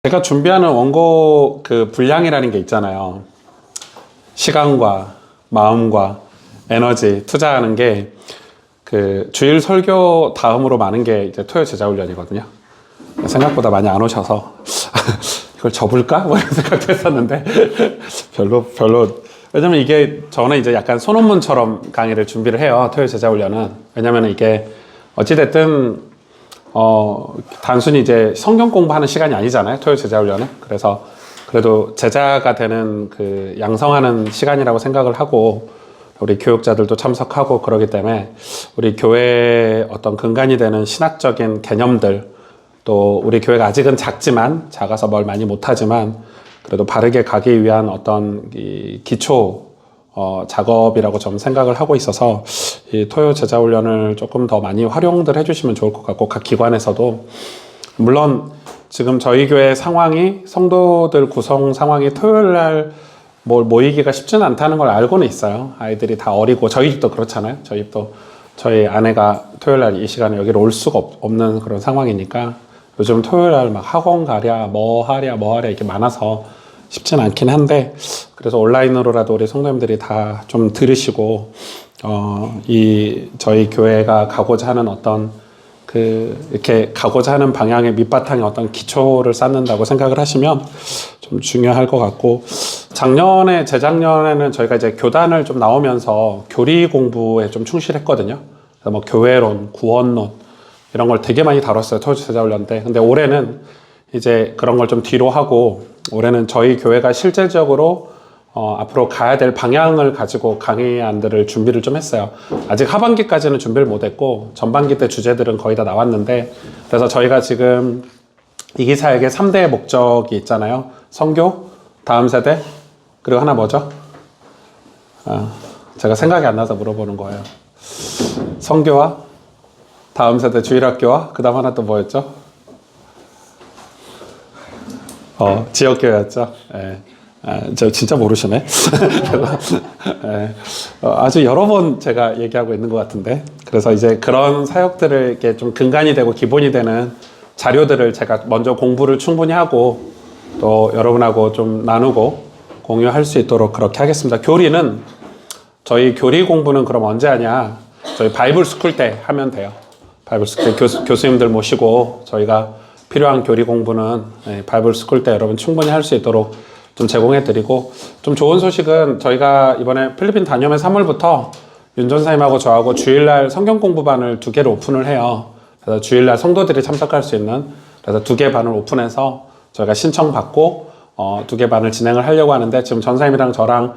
제가 준비하는 원고 그 분량이라는 게 있잖아요. 시간과 마음과 에너지 투자하는 게 그 주일 설교 다음으로 많은 게 이제 토요 제자 훈련이거든요. 생각보다 많이 안 오셔서 이걸 접을까? 뭐 이런 생각도 했었는데 별로 왜냐면 이게 저는 이제 약간 소논문처럼 강의를 준비를 해요. 토요 제자 훈련은. 왜냐면 이게 어찌됐든 단순히 이제 성경 공부하는 시간이 아니잖아요. 토요 제자 훈련은. 그래서 그래도 제자가 되는 그 양성하는 시간이라고 생각을 하고 우리 교육자들도 참석하고 그러기 때문에 우리 교회의 어떤 근간이 되는 신학적인 개념들, 또 우리 교회가 아직은 작아서 뭘 많이 못하지만 그래도 바르게 가기 위한 어떤 이 기초 작업이라고 좀 생각을 하고 있어서 이 토요 제자 훈련을 조금 더 많이 활용들 해주시면 좋을 것 같고, 각 기관에서도 물론 지금 저희 교회 상황이, 성도들 구성 상황이 토요일 날 모이기가 쉽지는 않다는 걸 알고는 있어요. 아이들이 다 어리고, 저희 집도 그렇잖아요. 저희 집도 저희 아내가 토요일 날 이 시간에 여기로 올 수가 없는 그런 상황이니까 요즘 토요일 날 막 학원 가랴 뭐 하랴 이렇게 많아서 쉽지는 않긴 한데, 그래서 온라인으로라도 우리 성도님들이 다 좀 들으시고 저희 교회가 가고자 하는 어떤 이렇게 가고자 하는 방향의 밑바탕에 어떤 기초를 쌓는다고 생각을 하시면 좀 중요할 것 같고, 재작년에는 저희가 이제 교단을 좀 나오면서 교리 공부에 좀 충실했거든요. 그래서 뭐 교회론, 구원론 이런 걸 되게 많이 다뤘어요. 토요 제자 훈련 때. 근데 올해는 이제 그런 걸 좀 뒤로 하고, 올해는 저희 교회가 실질적으로 앞으로 가야 될 방향을 가지고 강의안들을 준비를 좀 했어요. 아직 하반기까지는 준비를 못했고 전반기 때 주제들은 거의 다 나왔는데, 그래서 저희가 지금 이기사에게 3대의 목적이 있잖아요. 선교, 다음 세대, 그리고 하나 뭐죠? 제가 생각이 안 나서 물어보는 거예요. 선교와 다음 세대 주일학교와 그 다음 하나 또 뭐였죠? 지역교회였죠. 예. 저 진짜 모르시네. 아주 여러 번 제가 얘기하고 있는 것 같은데, 그래서 이제 그런 사역들을 이렇게 좀 근간이 되고 기본이 되는 자료들을 제가 먼저 공부를 충분히 하고 또 여러분하고 좀 나누고 공유할 수 있도록 그렇게 하겠습니다. 저희 교리 공부는 그럼 언제 하냐? 저희 바이블 스쿨 때 하면 돼요. 바이블 스쿨 때 교수님들 모시고 저희가 필요한 교리 공부는 바이블 스쿨 때 여러분 충분히 할 수 있도록 좀 제공해드리고, 좀 좋은 소식은 저희가 이번에 필리핀 다녀오면 3월부터 윤 전사님하고 저하고 주일날 성경 공부반을 2개를 오픈을 해요. 그래서 주일날 성도들이 참석할 수 있는, 그래서 2개 반을 오픈해서 저희가 신청받고 2개 반을 진행을 하려고 하는데, 지금 전사님이랑 저랑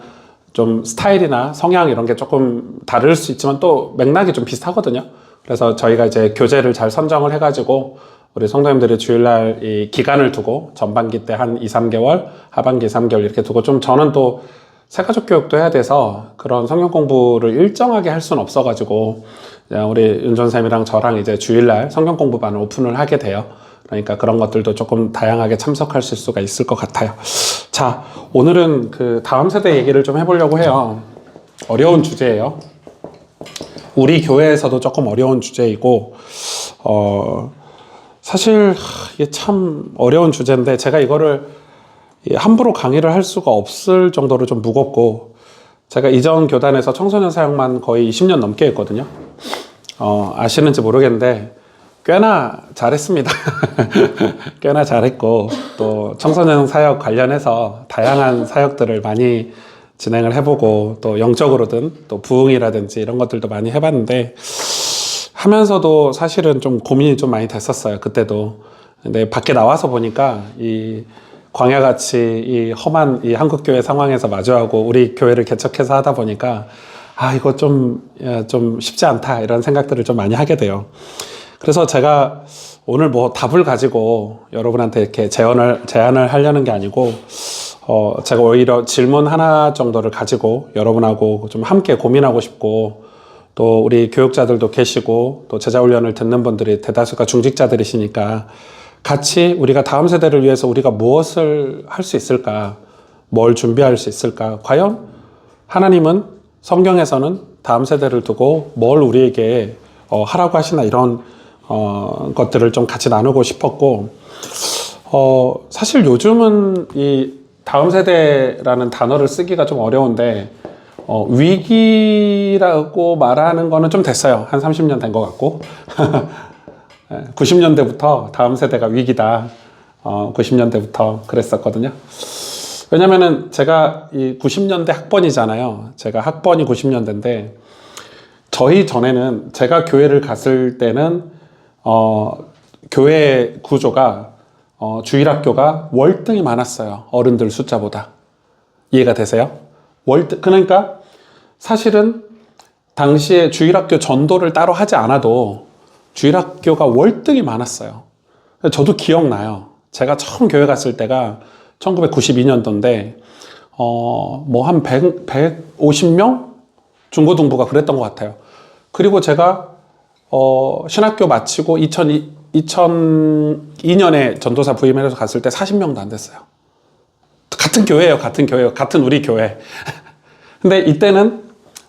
좀 스타일이나 성향 이런 게 조금 다를 수 있지만 또 맥락이 좀 비슷하거든요. 그래서 저희가 이제 교재를 잘 선정을 해가지고 우리 성도님들이 주일날 이 기간을 두고 전반기 때 한 2, 3개월, 하반기 3개월 이렇게 두고, 좀 저는 또 새가족 교육도 해야 돼서 그런 성경 공부를 일정하게 할 수는 없어가지고 우리 윤 전사님이랑 저랑 이제 주일날 성경 공부반을 오픈을 하게 돼요. 그러니까 그런 것들도 조금 다양하게 참석하실 수가 있을 것 같아요. 자, 오늘은 그 다음 세대 얘기를 좀 해보려고 해요. 어려운 주제예요. 우리 교회에서도 조금 어려운 주제이고, 사실 이게 참 어려운 주제인데 제가 이거를 함부로 강의를 할 수가 없을 정도로 좀 무겁고, 제가 이전 교단에서 청소년 사역만 거의 20년 넘게 했거든요. 아시는지 모르겠는데 꽤나 잘했습니다. 꽤나 잘했고, 또 청소년 사역 관련해서 다양한 사역들을 많이 진행을 해보고, 또 영적으로든 또 부흥이라든지 이런 것들도 많이 해봤는데, 하면서도 사실은 좀 고민이 좀 많이 됐었어요. 그때도. 근데 밖에 나와서 보니까 이 광야같이 이 험한 이 한국교회 상황에서 마주하고 우리 교회를 개척해서 하다 보니까 이거 좀 쉽지 않다, 이런 생각들을 좀 많이 하게 돼요. 그래서 제가 오늘 뭐 답을 가지고 여러분한테 이렇게 제안을 하려는 게 아니고, 제가 오히려 질문 하나 정도를 가지고 여러분하고 좀 함께 고민하고 싶고, 또 우리 교육자들도 계시고 또 제자훈련을 듣는 분들이 대다수가 중직자들이시니까 같이 우리가 다음 세대를 위해서 우리가 무엇을 할 수 있을까, 뭘 준비할 수 있을까, 과연 하나님은 성경에서는 다음 세대를 두고 뭘 우리에게 하라고 하시나, 이런 것들을 좀 같이 나누고 싶었고, 사실 요즘은 이 다음 세대라는 단어를 쓰기가 좀 어려운데, 위기라고 말하는 거는 좀 됐어요. 한 30년 된 것 같고. 90년대부터 다음 세대가 위기다. 90년대부터 그랬었거든요. 왜냐면은 제가 이 90년대 학번이잖아요. 제가 학번이 90년대인데, 저희 전에는 제가 교회를 갔을 때는, 교회 구조가, 주일학교가 월등히 많았어요. 어른들 숫자보다. 이해가 되세요? 그러니까 사실은 당시에 주일학교 전도를 따로 하지 않아도 주일학교가 월등히 많았어요. 저도 기억나요. 제가 처음 교회 갔을 때가 1992년도인데, 뭐 한 150명? 중고등부가 그랬던 것 같아요. 그리고 제가, 신학교 마치고 2002년에 전도사 부임해서 갔을 때 40명도 안 됐어요. 같은 교회예요, 같은 교회예요. 같은 우리 교회. 근데 이때는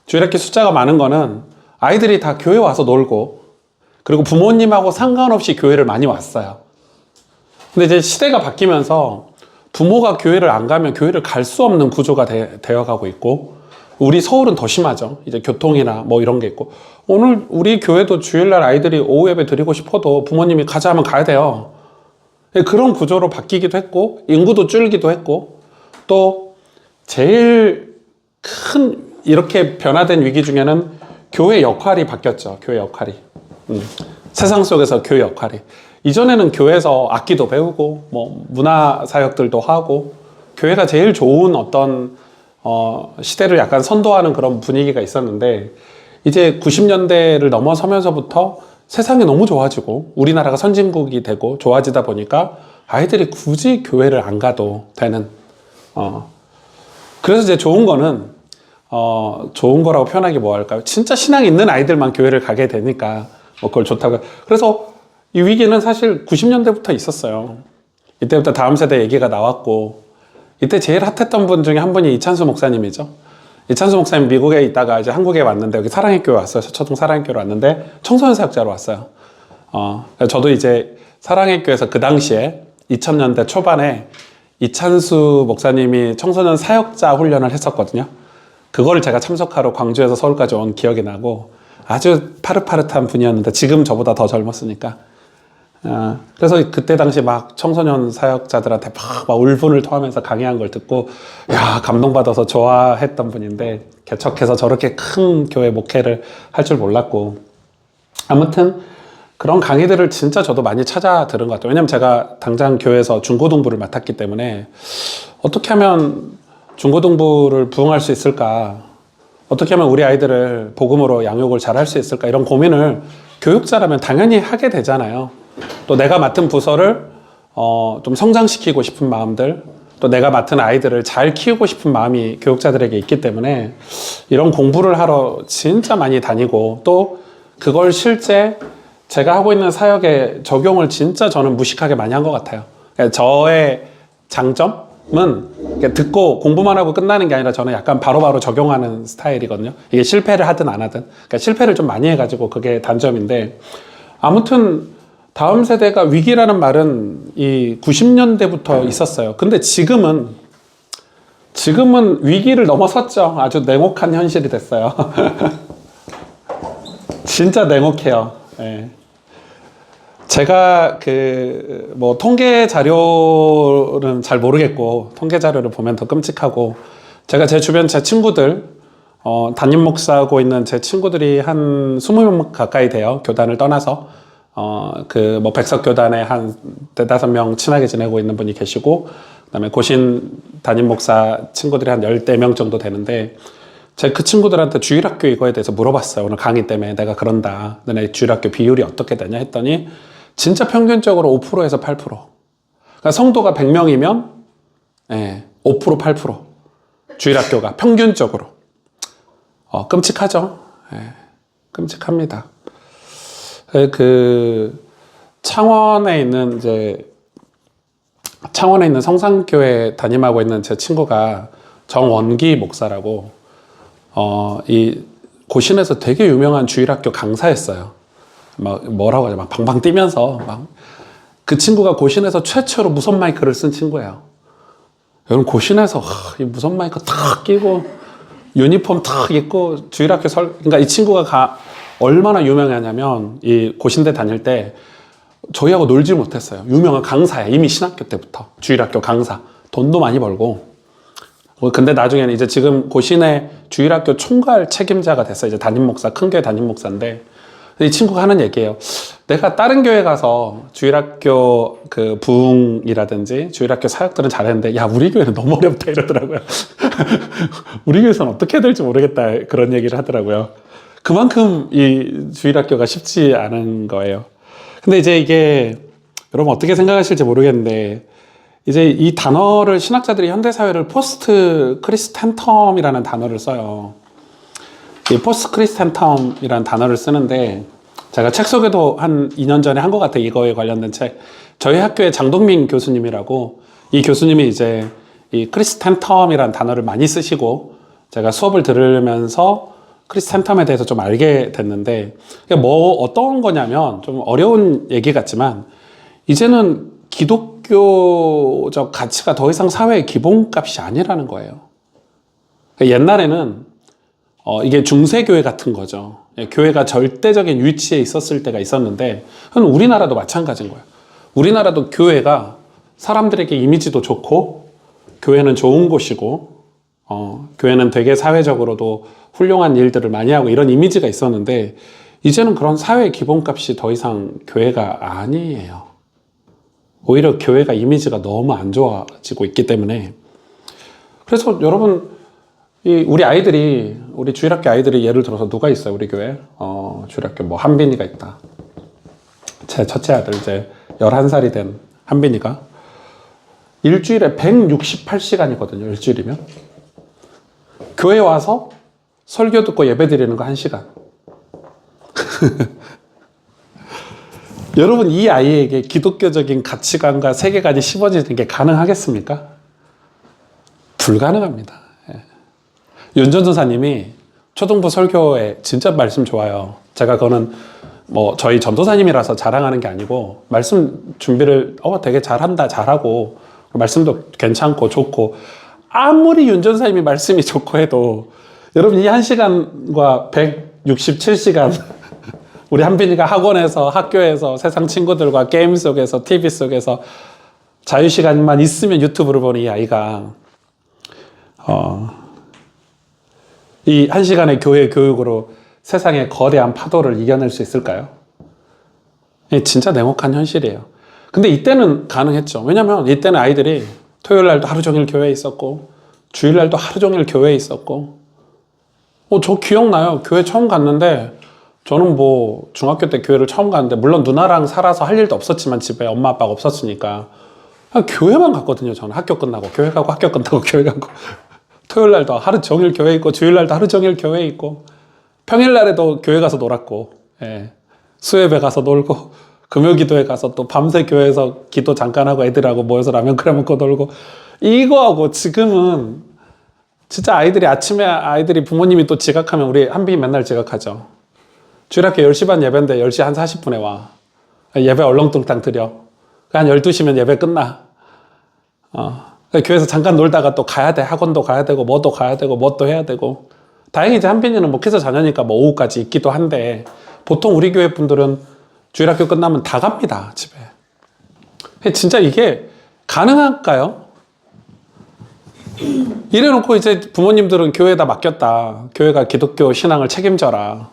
주일학교 숫자가 많은 거는 아이들이 다 교회 와서 놀고, 그리고 부모님하고 상관없이 교회를 많이 왔어요. 근데 이제 시대가 바뀌면서 부모가 교회를 안 가면 교회를 갈 수 없는 구조가 되어가고 있고, 우리 서울은 더 심하죠. 이제 교통이나 뭐 이런 게 있고, 오늘 우리 교회도 주일날 아이들이 오후 예배 드리고 싶어도 부모님이 가자 하면 가야 돼요. 그런 구조로 바뀌기도 했고, 인구도 줄기도 했고, 또 제일 큰 이렇게 변화된 위기 중에는 교회 역할이 바뀌었죠. 교회 역할이. 세상 속에서 교회 역할이. 이전에는 교회에서 악기도 배우고, 뭐, 문화사역들도 하고, 교회가 제일 좋은 어떤, 시대를 약간 선도하는 그런 분위기가 있었는데, 이제 90년대를 넘어서면서부터 세상이 너무 좋아지고, 우리나라가 선진국이 되고, 좋아지다 보니까 아이들이 굳이 교회를 안 가도 되는, 그래서 이제 좋은 거는, 좋은 거라고 표현하기 뭐 할까요? 진짜 신앙 있는 아이들만 교회를 가게 되니까, 뭐 그걸 좋다고. 그래서 이 위기는 사실 90년대부터 있었어요. 이때부터 다음 세대 얘기가 나왔고, 이때 제일 핫했던 분 중에 한 분이 이찬수 목사님이죠. 이찬수 목사님 미국에 있다가 이제 한국에 왔는데, 여기 사랑의 교회 왔어요. 서초동 사랑의 교회 왔는데, 청소년 사역자로 왔어요. 저도 이제 사랑의 교회에서 그 당시에 2000년대 초반에 이찬수 목사님이 청소년 사역자 훈련을 했었거든요. 그거를 제가 참석하러 광주에서 서울까지 온 기억이 나고, 아주 파릇파릇한 분이었는데, 지금 저보다 더 젊었으니까. 그래서 그때 당시 막 청소년 사역자들한테 막 울분을 토하면서 강의한 걸 듣고, 야, 감동받아서 좋아했던 분인데, 개척해서 저렇게 큰 교회 목회를 할 줄 몰랐고. 아무튼, 그런 강의들을 진짜 저도 많이 찾아 들은 것 같아요. 왜냐면 제가 당장 교회에서 중고등부를 맡았기 때문에, 어떻게 하면 중고등부를 부응할 수 있을까? 어떻게 하면 우리 아이들을 복음으로 양육을 잘 할 수 있을까? 이런 고민을 교육자라면 당연히 하게 되잖아요. 또 내가 맡은 부서를 좀 성장시키고 싶은 마음들, 또 내가 맡은 아이들을 잘 키우고 싶은 마음이 교육자들에게 있기 때문에 이런 공부를 하러 진짜 많이 다니고, 또 그걸 실제 제가 하고 있는 사역에 적용을 진짜 저는 무식하게 많이 한 것 같아요. 저의 장점은 듣고 공부만 하고 끝나는 게 아니라 저는 약간 바로바로 적용하는 스타일이거든요. 이게 실패를 하든 안 하든. 그러니까 실패를 좀 많이 해가지고 그게 단점인데, 아무튼 다음 세대가 위기라는 말은 이 90년대부터 있었어요. 근데 지금은 위기를 넘어섰죠. 아주 냉혹한 현실이 됐어요. 진짜 냉혹해요. 네. 제가 뭐 통계 자료는 잘 모르겠고, 통계 자료를 보면 더 끔찍하고, 제가 제 주변 제 친구들, 담임 목사하고 있는 제 친구들이 한 20명 가까이 돼요. 교단을 떠나서. 뭐 백석교단에 한 4-5명 친하게 지내고 있는 분이 계시고, 그다음에 고신 담임 목사 친구들이 한 14명 정도 되는데, 제가 그 친구들한테 주일학교 이거에 대해서 물어봤어요. 오늘 강의 때문에 내가 그런다. 너네 주일학교 비율이 어떻게 되냐 했더니, 진짜 평균적으로 5%에서 8%. 그러니까 성도가 100명이면 5%, 8%. 주일학교가 평균적으로. 끔찍하죠. 끔찍합니다. 창원에 있는 성산교회 담임하고 있는 제 친구가 정원기 목사라고, 이 고신에서 되게 유명한 주일학교 강사였어요. 막 뭐라고 하죠? 막 방방 뛰면서 막 그 친구가 고신에서 최초로 무선 마이크를 쓴 친구예요. 여러분, 고신에서 이 무선 마이크 탁 끼고 유니폼 탁 입고 주일학교 그러니까 이 친구가 얼마나 유명하냐면 이 고신대 다닐 때 저희하고 놀지 못했어요. 유명한 강사야. 이미 신학교 때부터 주일학교 강사. 돈도 많이 벌고. 근데 나중에는 이제 지금 고신의 주일학교 총괄 책임자가 됐어요. 이제 담임 목사, 큰 교회 담임 목사인데 이 친구가 하는 얘기예요. 내가 다른 교회 가서 주일학교 그 부흥이라든지 주일학교 사역들은 잘했는데 야, 우리 교회는 너무 어렵다 이러더라고요. 우리 교회에서는 어떻게 해야 될지 모르겠다 그런 얘기를 하더라고요. 그만큼 이 주일학교가 쉽지 않은 거예요. 근데 이제 이게 여러분 어떻게 생각하실지 모르겠는데 이제 이 단어를 신학자들이 현대사회를 포스트 크리스텐텀이라는 단어를 써요. 이 포스트 크리스텐텀이라는 단어를 쓰는데 제가 책 소개도 한 2년 전에 한 것 같아요. 이거에 관련된 책. 저희 학교의 장동민 교수님이라고 이 교수님이 이제 이 크리스텐텀이라는 단어를 많이 쓰시고 제가 수업을 들으면서 크리스텐텀에 대해서 좀 알게 됐는데 뭐 어떤 거냐면 좀 어려운 얘기 같지만 이제는 기독교적 가치가 더 이상 사회의 기본값이 아니라는 거예요. 옛날에는 이게 중세교회 같은 거죠. 교회가 절대적인 위치에 있었을 때가 있었는데 그건 우리나라도 마찬가지인 거예요. 우리나라도 교회가 사람들에게 이미지도 좋고 교회는 좋은 곳이고 교회는 되게 사회적으로도 훌륭한 일들을 많이 하고 이런 이미지가 있었는데 이제는 그런 사회의 기본값이 더 이상 교회가 아니에요. 오히려 교회가 이미지가 너무 안 좋아지고 있기 때문에 그래서 여러분 우리 아이들이 우리 주일학교 아이들이 예를 들어서 누가 있어요 우리 교회 주일학교 뭐 한빈이가 있다. 제 첫째 아들 이제 11살이 된 한빈이가 일주일에 168시간이거든요. 일주일이면 교회 와서 설교 듣고 예배 드리는 거 1시간. 여러분 이 아이에게 기독교적인 가치관과 세계관이 심어지는 게 가능하겠습니까? 불가능합니다. 윤전 전사님이 초등부 설교에 진짜 말씀 좋아요. 제가 그거는 뭐 저희 전도사님이라서 자랑하는 게 아니고 말씀 준비를 되게 잘한다 잘하고 말씀도 괜찮고 좋고 아무리 윤 전사님이 말씀이 좋고 해도 여러분 이 1시간과 167시간 우리 한빈이가 학원에서 학교에서 세상 친구들과 게임 속에서 TV 속에서 자유시간만 있으면 유튜브를 보는 이 아이가 이 1시간의 교회 교육으로 세상의 거대한 파도를 이겨낼 수 있을까요? 진짜 냉혹한 현실이에요. 근데 이때는 가능했죠. 왜냐면 이때는 아이들이 토요일 날도 하루 종일 교회에 있었고 주일 날도 하루 종일 교회에 있었고 저 기억나요. 교회 처음 갔는데 저는 뭐 중학교 때 교회를 처음 갔는데 물론 누나랑 살아서 할 일도 없었지만 집에 엄마 아빠가 없었으니까 그냥 교회만 갔거든요. 저는 학교 끝나고 교회 가고 학교 끝나고 교회 가고 토요일 날도 하루 종일 교회 있고 주일 날도 하루 종일 교회 있고 평일 날에도 교회 가서 놀았고 수요예배 가서 놀고 금요기도에 가서 또 밤새 교회에서 기도 잠깐 하고 애들하고 모여서 라면 끓여 먹고 놀고 이거하고 지금은 진짜 아이들이 부모님이 또 지각하면 우리 한빈이 맨날 지각하죠. 주일학교 10시 반 예배인데 10시 한 40분에 와. 예배 얼렁뚱땅 드려. 한 12시면 예배 끝나. 교회에서 잠깐 놀다가 또 가야 돼. 학원도 가야 되고 뭐도 가야 되고 뭣도 해야 되고. 다행히 이제 한빈이는 목회자 자녀니까 뭐 오후까지 있기도 한데 보통 우리 교회 분들은 주일학교 끝나면 다 갑니다. 집에. 진짜 이게 가능할까요? 이래놓고 이제 부모님들은 교회에다 맡겼다. 교회가 기독교 신앙을 책임져라.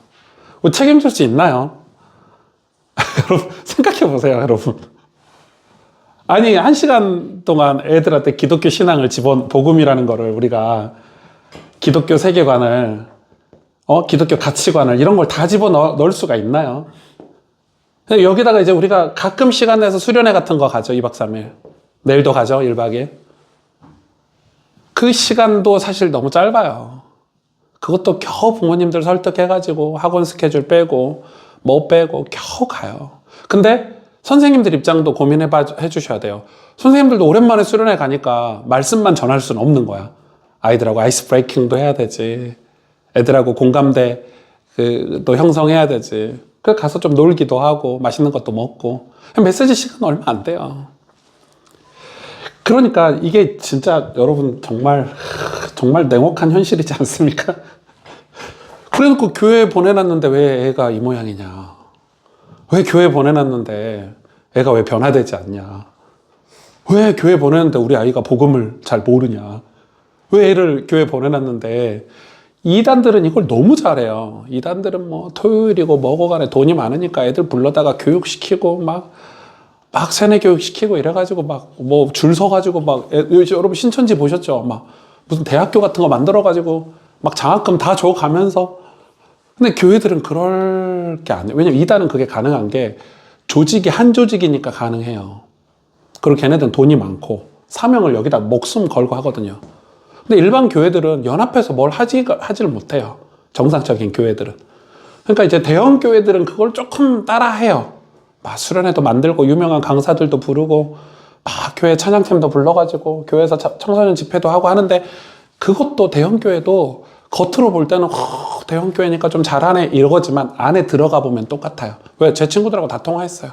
뭐 책임질 수 있나요? 여러분 생각해 보세요, 여러분. 아니 1시간 동안 애들한테 기독교 신앙을 복음이라는 거를 우리가 기독교 세계관을 기독교 가치관을 이런 걸 다 집어넣을 수가 있나요? 여기다가 이제 우리가 가끔 시간 내서 수련회 같은 거 가죠. 2박 3일. 내일도 가죠. 1박 2일. 그 시간도 사실 너무 짧아요. 그것도 겨우 부모님들 설득해가지고 학원 스케줄 빼고 뭐 빼고 겨우 가요. 근데 선생님들 입장도 고민해 주셔야 돼요. 선생님들도 오랜만에 수련회 가니까 말씀만 전할 수는 없는 거야. 아이들하고 아이스 브레이킹도 해야 되지. 애들하고 공감대 또 형성해야 되지. 그래서 가서 좀 놀기도 하고 맛있는 것도 먹고 메시지 시간 얼마 안 돼요. 그러니까 이게 진짜 여러분 정말 냉혹한 현실이지 않습니까? 그래놓고 교회에 보내놨는데 왜 애가 이 모양이냐? 왜 교회에 보내놨는데 애가 왜 변화되지 않냐? 왜 교회에 보내는데 우리 아이가 복음을 잘 모르냐? 왜 애를 교회에 보내놨는데 이단들은 이걸 너무 잘해요. 이단들은 뭐 토요일이고 뭐고 간에 돈이 많으니까 애들 불러다가 교육시키고 막 세뇌 교육시키고 이래가지고 막 뭐 줄 서가지고 막 여러분 신천지 보셨죠? 막 무슨 대학교 같은 거 만들어가지고 막 장학금 다 줘가면서. 근데 교회들은 그럴 게 아니에요. 왜냐면 이단은 그게 가능한 게 조직이 한 조직이니까 가능해요. 그리고 걔네들은 돈이 많고 사명을 여기다 목숨 걸고 하거든요. 근데 일반 교회들은 연합해서 뭘 하지를 못해요. 정상적인 교회들은. 그러니까 이제 대형 교회들은 그걸 조금 따라해요. 막 수련회도 만들고 유명한 강사들도 부르고 막 교회 찬양팀도 불러가지고 교회에서 청소년 집회도 하고 하는데 그것도 대형 교회도 겉으로 볼 때는 대형 교회니까 좀 잘하네 이러지만 안에 들어가 보면 똑같아요. 왜? 제 친구들하고 다 통화했어요.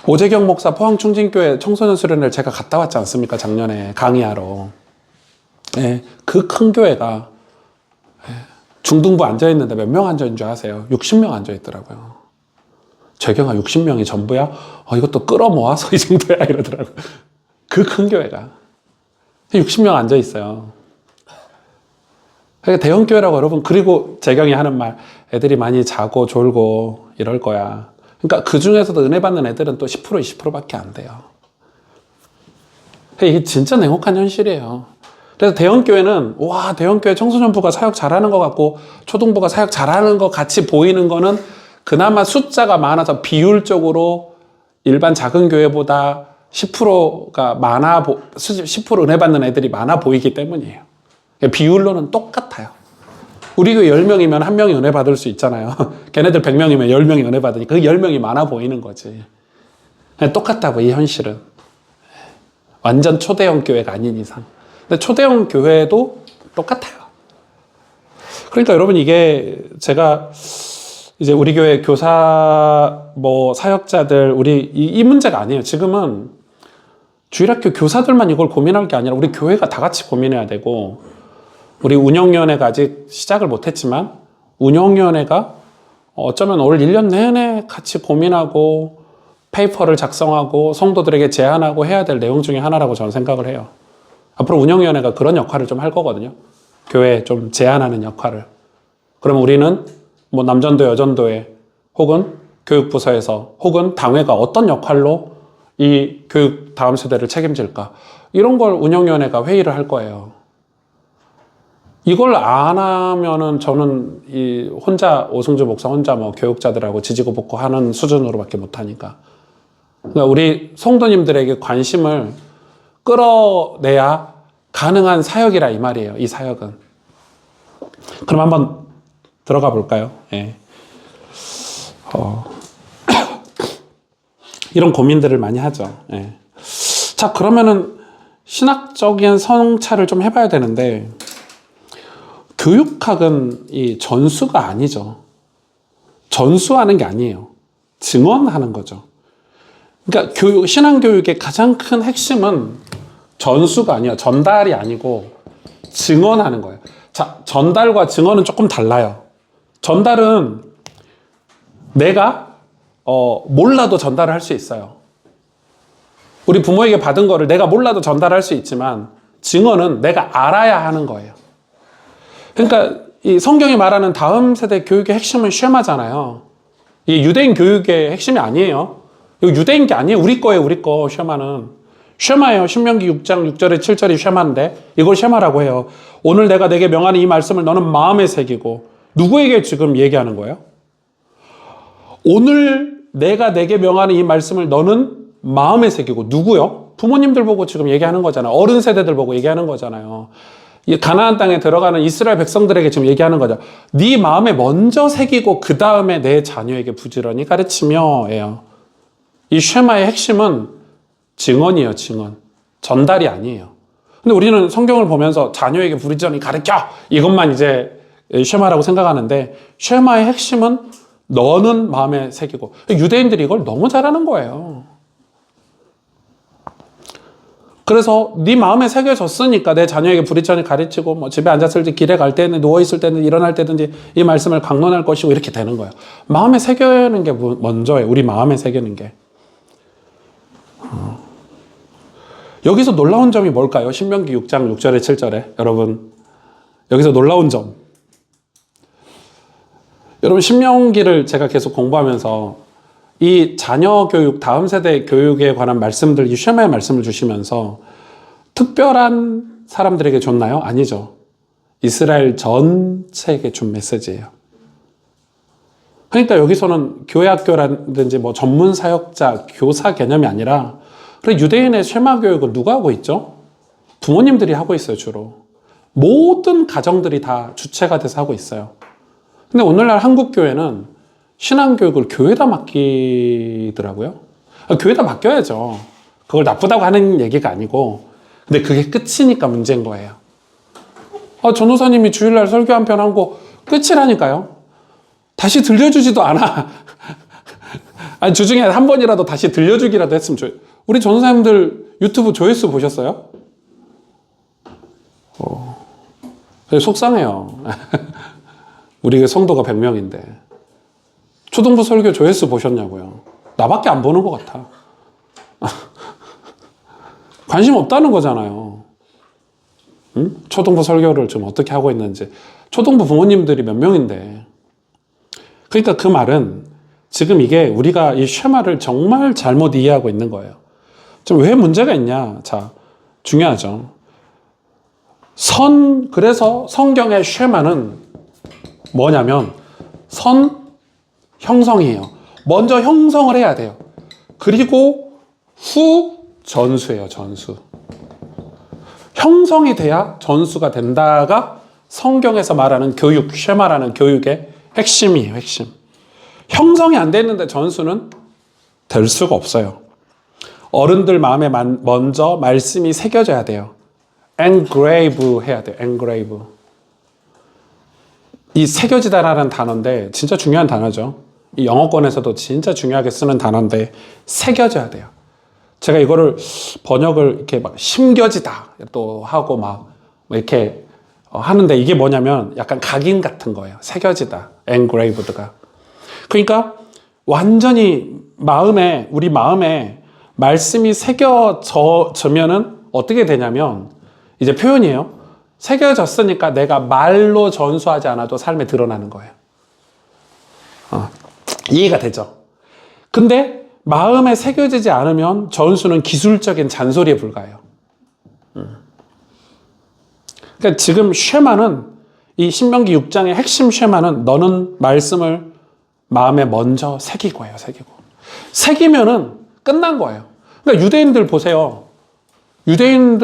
오재경 목사 포항충진교회 청소년 수련회를 제가 갔다 왔지 않습니까? 작년에 강의하러. 네, 그 큰 교회가 중등부 앉아있는데 몇 명 앉아있는 줄 아세요? 60명 앉아있더라고요. 재경아 60명이 전부야? 이것도 끌어모아서 이 정도야 이러더라고요. 그 큰 교회가 60명 앉아있어요. 그러니까 대형 교회라고 여러분. 그리고 재경이 하는 말, 애들이 많이 자고 졸고 이럴 거야. 그러니까 그 중에서도 은혜 받는 애들은 또 10% 20%밖에 안 돼요. 이게 진짜 냉혹한 현실이에요. 그래서 대형교회는 대형교회 청소년부가 사역 잘하는 것 같고 초등부가 사역 잘하는 것 같이 보이는 거는 그나마 숫자가 많아서 비율적으로 일반 작은 교회보다 10%가 10% 은혜 받는 애들이 많아 보이기 때문이에요. 비율로는 똑같아요. 우리 교회 10명이면 1명이 은혜 받을 수 있잖아요. 걔네들 100명이면 10명이 은혜 받으니까 그 10명이 많아 보이는 거지. 똑같다고, 이 현실은. 완전 초대형 교회가 아닌 이상. 근데 초대형 교회도 똑같아요. 그러니까 여러분, 이게 제가 이제 우리 교회 교사 사역자들 이 문제가 아니에요. 지금은 주일학교 교사들만 이걸 고민할 게 아니라 우리 교회가 다 같이 고민해야 되고, 우리 운영위원회가 아직 시작을 못했지만 운영위원회가 어쩌면 올 1년 내내 같이 고민하고 페이퍼를 작성하고 성도들에게 제안하고 해야 될 내용 중에 하나라고 저는 생각을 해요. 앞으로 운영위원회가 그런 역할을 좀 할 거거든요. 교회에 좀 제안하는 역할을. 그러면 우리는 남전도 여전도에 혹은 교육부서에서 혹은 당회가 어떤 역할로 이 교육 다음 세대를 책임질까, 이런 걸 운영위원회가 회의를 할 거예요. 이걸 안 하면은 저는 오승주 목사 혼자 교육자들하고 지지고 볶고 하는 수준으로밖에 못하니까. 그러니까 우리 성도님들에게 관심을 끌어내야 가능한 사역이라 이 말이에요. 이 사역은. 그럼 한번 들어가 볼까요? 예. 이런 고민들을 많이 하죠. 예. 자, 그러면은 신학적인 성찰을 좀 해봐야 되는데, 교육학은 이 전수가 아니죠. 전수하는 게 아니에요. 증언하는 거죠. 그러니까 신앙교육의 가장 큰 핵심은 전수가 아니에요. 전달이 아니고 증언하는 거예요. 자, 전달과 증언은 조금 달라요. 전달은 내가 몰라도 전달을 할 수 있어요. 우리 부모에게 받은 거를 내가 몰라도 전달할 수 있지만, 증언은 내가 알아야 하는 거예요. 그러니까 이 성경이 말하는 다음 세대 교육의 핵심은 쉐마잖아요. 이 유대인 교육의 핵심이 아니에요. 이거 유대인 게 아니에요. 우리 거예요, 우리 거. 쉐마는 쉐마예요. 신명기 6장 6절에 7절이 쉐마인데 이걸 쉐마라고 해요. 오늘 내가 내게 명하는 이 말씀을 너는 마음에 새기고. 누구에게 지금 얘기하는 거예요? 오늘 내가 내게 명하는 이 말씀을 너는 마음에 새기고. 누구요? 부모님들 보고 지금 얘기하는 거잖아요. 어른 세대들 보고 얘기하는 거잖아요. 가나안 땅에 들어가는 이스라엘 백성들에게 지금 얘기하는 거죠. 네 마음에 먼저 새기고 그 다음에 내 자녀에게 부지런히 가르치며예요. 이 쉐마의 핵심은 증언이에요. 증언. 전달이 아니에요. 근데 우리는 성경을 보면서 자녀에게 부지런히 가르쳐, 이것만 이제 쉐마라고 생각하는데, 쉐마의 핵심은 너는 마음에 새기고. 유대인들이 이걸 너무 잘하는 거예요. 그래서 네 마음에 새겨졌으니까 내 자녀에게 불이천히 가르치고 뭐 집에 앉았을 때 길에 갈 때는 누워있을 때는 일어날 때든지 이 말씀을 강론할 것이고 이렇게 되는 거예요. 마음에 새기는 게 먼저예요. 우리 마음에 새기는 게. 여기서 놀라운 점이 뭘까요? 신명기 6장 6절에 7절에 여러분 여기서 놀라운 점. 여러분 신명기를 제가 계속 공부하면서 이 자녀 교육, 다음 세대 교육에 관한 말씀들, 이 쉐마의 말씀을 주시면서 특별한 사람들에게 줬나요? 아니죠. 이스라엘 전체에게 준 메시지예요. 그러니까 여기서는 교회학교라든지 뭐 전문 사역자, 교사 개념이 아니라 그래 유대인의 쉐마 교육은 누가 하고 있죠? 부모님들이 하고 있어요, 주로. 모든 가정들이 다 주체가 돼서 하고 있어요. 근데 오늘날 한국 교회는 신앙교육을 교회에다 맡기더라고요. 교회에다 맡겨야죠. 그걸 나쁘다고 하는 얘기가 아니고 근데 그게 끝이니까 문제인 거예요. 전도사님이 주일날 설교 한 편 하고 끝이라니까요. 다시 들려주지도 않아. 아니 주중에 한 번이라도 다시 들려주기라도 했으면 좋아요. 우리 전도사님들 유튜브 조회수 보셨어요? 속상해요. 우리 성도가 100명인데 초등부 설교 조회수 보셨냐고요? 나밖에 안 보는 것 같아. 관심 없다는 거잖아요. 응? 초등부 설교를 좀 어떻게 하고 있는지. 초등부 부모님들이 몇 명인데. 그러니까 그 말은 지금 이게 우리가 이 쉐마를 정말 잘못 이해하고 있는 거예요. 좀 왜 문제가 있냐? 자, 중요하죠. 그래서 성경의 쉐마는 뭐냐면 형성이에요. 먼저 형성을 해야 돼요. 그리고 후 전수예요. 전수. 형성이 돼야 전수가 된다가 성경에서 말하는 교육, 쉐마라는 교육의 핵심이에요. 핵심. 형성이 안 됐는데 전수는 될 수가 없어요. 어른들 마음에 먼저 말씀이 새겨져야 돼요. engrave 해야 돼요. engrave. 이 새겨지다라는 단어인데 진짜 중요한 단어죠. 이 영어권에서도 진짜 중요하게 쓰는 단어인데 새겨져야 돼요. 제가 이거를 번역을 이렇게 막 심겨지다 또 하고 막 이렇게 하는데 이게 뭐냐면 약간 각인 같은 거예요. 새겨지다. engraved가. 그러니까 완전히 우리 마음에 말씀이 새겨져면은 어떻게 되냐면 이제 표현이에요. 새겨졌으니까 내가 말로 전수하지 않아도 삶에 드러나는 거예요. 이해가 되죠? 근데 마음에 새겨지지 않으면 전수는 기술적인 잔소리에 불과해요. 그러니까 지금 쉐마는 이 신명기 6장의 핵심 쉐마는 너는 말씀을 마음에 먼저 새기고예요. 새기면은 끝난 거예요. 그러니까 유대인들 보세요. 유대인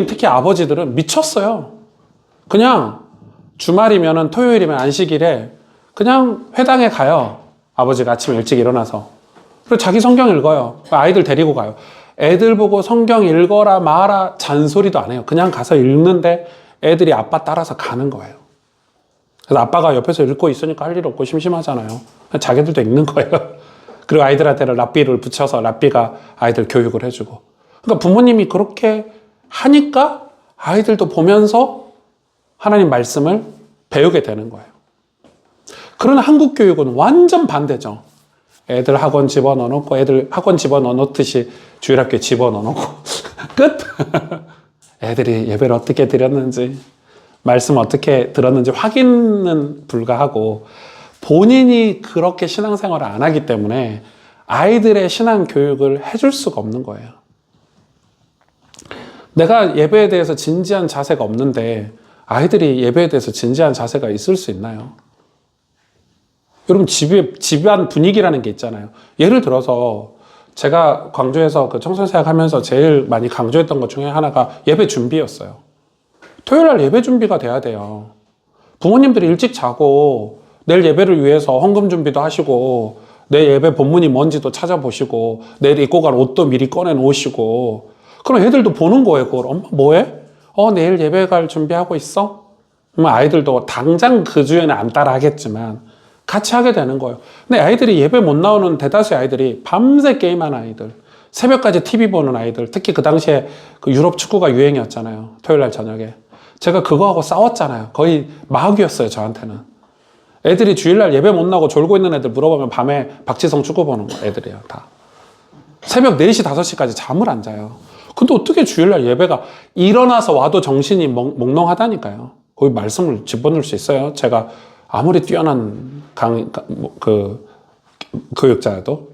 특히 아버지들은 미쳤어요. 그냥 주말이면은 토요일이면 안식일에 그냥 회당에 가요. 아버지가 아침에 일찍 일어나서. 그리고 자기 성경 읽어요. 아이들 데리고 가요. 애들 보고 성경 읽어라 마라 잔소리도 안 해요. 그냥 가서 읽는데 애들이 아빠 따라서 가는 거예요. 그래서 아빠가 옆에서 읽고 있으니까 할 일 없고 심심하잖아요. 자기들도 읽는 거예요. 그리고 아이들한테는 랍비를 붙여서 랍비가 아이들 교육을 해주고. 그러니까 부모님이 그렇게 하니까 아이들도 보면서 하나님 말씀을 배우게 되는 거예요. 그러나 한국 교육은 완전 반대죠. 애들 학원 집어넣어놓고 애들 학원 집어넣어놓듯이 주일학교에 집어넣어놓고 끝! 애들이 예배를 어떻게 드렸는지 말씀 어떻게 들었는지 확인은 불가하고 본인이 그렇게 신앙생활을 안 하기 때문에 아이들의 신앙 교육을 해줄 수가 없는 거예요. 내가 예배에 대해서 진지한 자세가 없는데 아이들이 예배에 대해서 진지한 자세가 있을 수 있나요? 여러분 집안 분위기라는 게 있잖아요. 예를 들어서 제가 광주에서 그 청소년 사역하면서 제일 많이 강조했던 것 중에 하나가 예배 준비였어요. 토요일 날 예배 준비가 돼야 돼요. 부모님들이 일찍 자고 내일 예배를 위해서 헌금 준비도 하시고 내 예배 본문이 뭔지도 찾아보시고 내일 입고 갈 옷도 미리 꺼내 놓으시고 그럼 애들도 보는 거예요. 그걸 엄마 뭐해? 내일 예배 갈 준비하고 있어? 그러면 아이들도 당장 그 주에는 안 따라 하겠지만 같이 하게 되는 거예요. 근데 아이들이 예배 못 나오는 대다수의 아이들이 밤새 게임하는 아이들, 새벽까지 TV 보는 아이들, 특히 그 당시에 그 유럽 축구가 유행이었잖아요. 토요일 날 저녁에. 제가 그거하고 싸웠잖아요. 거의 마귀였어요, 저한테는. 애들이 주일날 예배 못 나오고 졸고 있는 애들 물어보면 밤에 박지성 축구 보는 거 애들이에요, 다. 새벽 4시, 5시까지 잠을 안 자요. 근데 어떻게 주일날 예배가 일어나서 와도 정신이 몽롱하다니까요. 거기 말씀을 집어넣을 수 있어요. 제가 아무리 뛰어난 교육자여도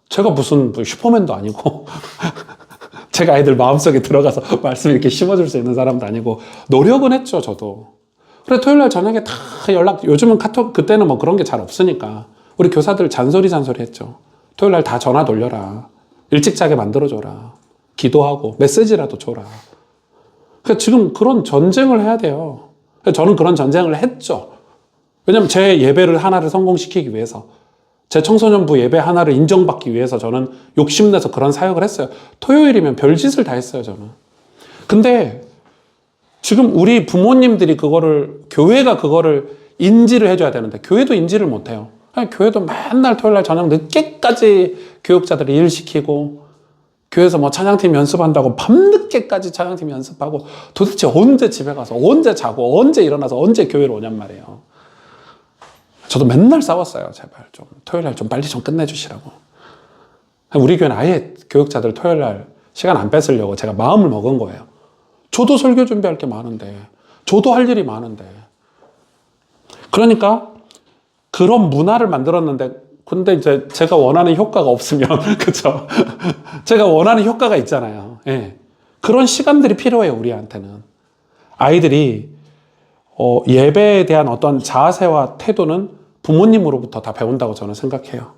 제가 무슨 슈퍼맨도 아니고 제가 아이들 마음속에 들어가서 말씀 이렇게 심어줄 수 있는 사람도 아니고 노력은 했죠, 저도. 그래 토요일날 저녁에 다 요즘은 카톡, 그때는 뭐 그런 게 잘 없으니까 우리 교사들 잔소리 했죠. 토요일날 다 전화 돌려라. 일찍 자게 만들어줘라. 기도하고 메시지라도 줘라. 그러니까 지금 그런 전쟁을 해야 돼요. 저는 그런 전쟁을 했죠. 왜냐면 제 예배를 하나를 성공시키기 위해서, 제 청소년부 예배 하나를 인정받기 위해서 저는 욕심내서 그런 사역을 했어요. 토요일이면 별짓을 다 했어요, 저는. 근데 지금 우리 부모님들이 교회가 그거를 인지를 해줘야 되는데, 교회도 인지를 못해요. 교회도 맨날 토요일날 저녁 늦게까지 교육자들이 일 시키고, 교회에서 뭐 찬양팀 연습한다고 밤늦게까지 찬양팀 연습하고, 도대체 언제 집에 가서 언제 자고 언제 일어나서 언제 교회로 오냔 말이에요. 저도 맨날 싸웠어요. 제발 좀 토요일날 좀 빨리 좀 끝내주시라고. 우리 교회는 아예 교육자들 토요일날 시간 안 뺏으려고 제가 마음을 먹은 거예요. 저도 설교 준비할 게 많은데, 저도 할 일이 많은데. 그러니까 그런 문화를 만들었는데, 근데 이제 제가 원하는 효과가 없으면, 그쵸? 제가 원하는 효과가 있잖아요. 예. 그런 시간들이 필요해요, 우리한테는. 아이들이, 예배에 대한 어떤 자세와 태도는 부모님으로부터 다 배운다고 저는 생각해요.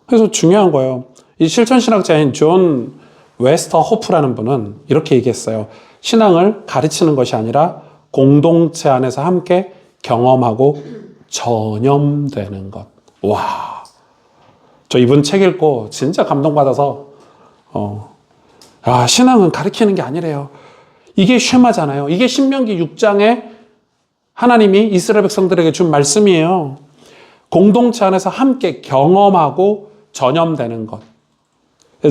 그래서 중요한 거예요. 이 실천신학자인 존 웨스터 호프라는 분은 이렇게 얘기했어요. 신앙을 가르치는 것이 아니라 공동체 안에서 함께 경험하고 전염되는 것. 와, 저 이분 책 읽고 진짜 감동받아서 신앙은 가르치는 게 아니래요. 이게 쉐마잖아요. 이게 신명기 6장에 하나님이 이스라엘 백성들에게 준 말씀이에요. 공동체 안에서 함께 경험하고 전염되는 것.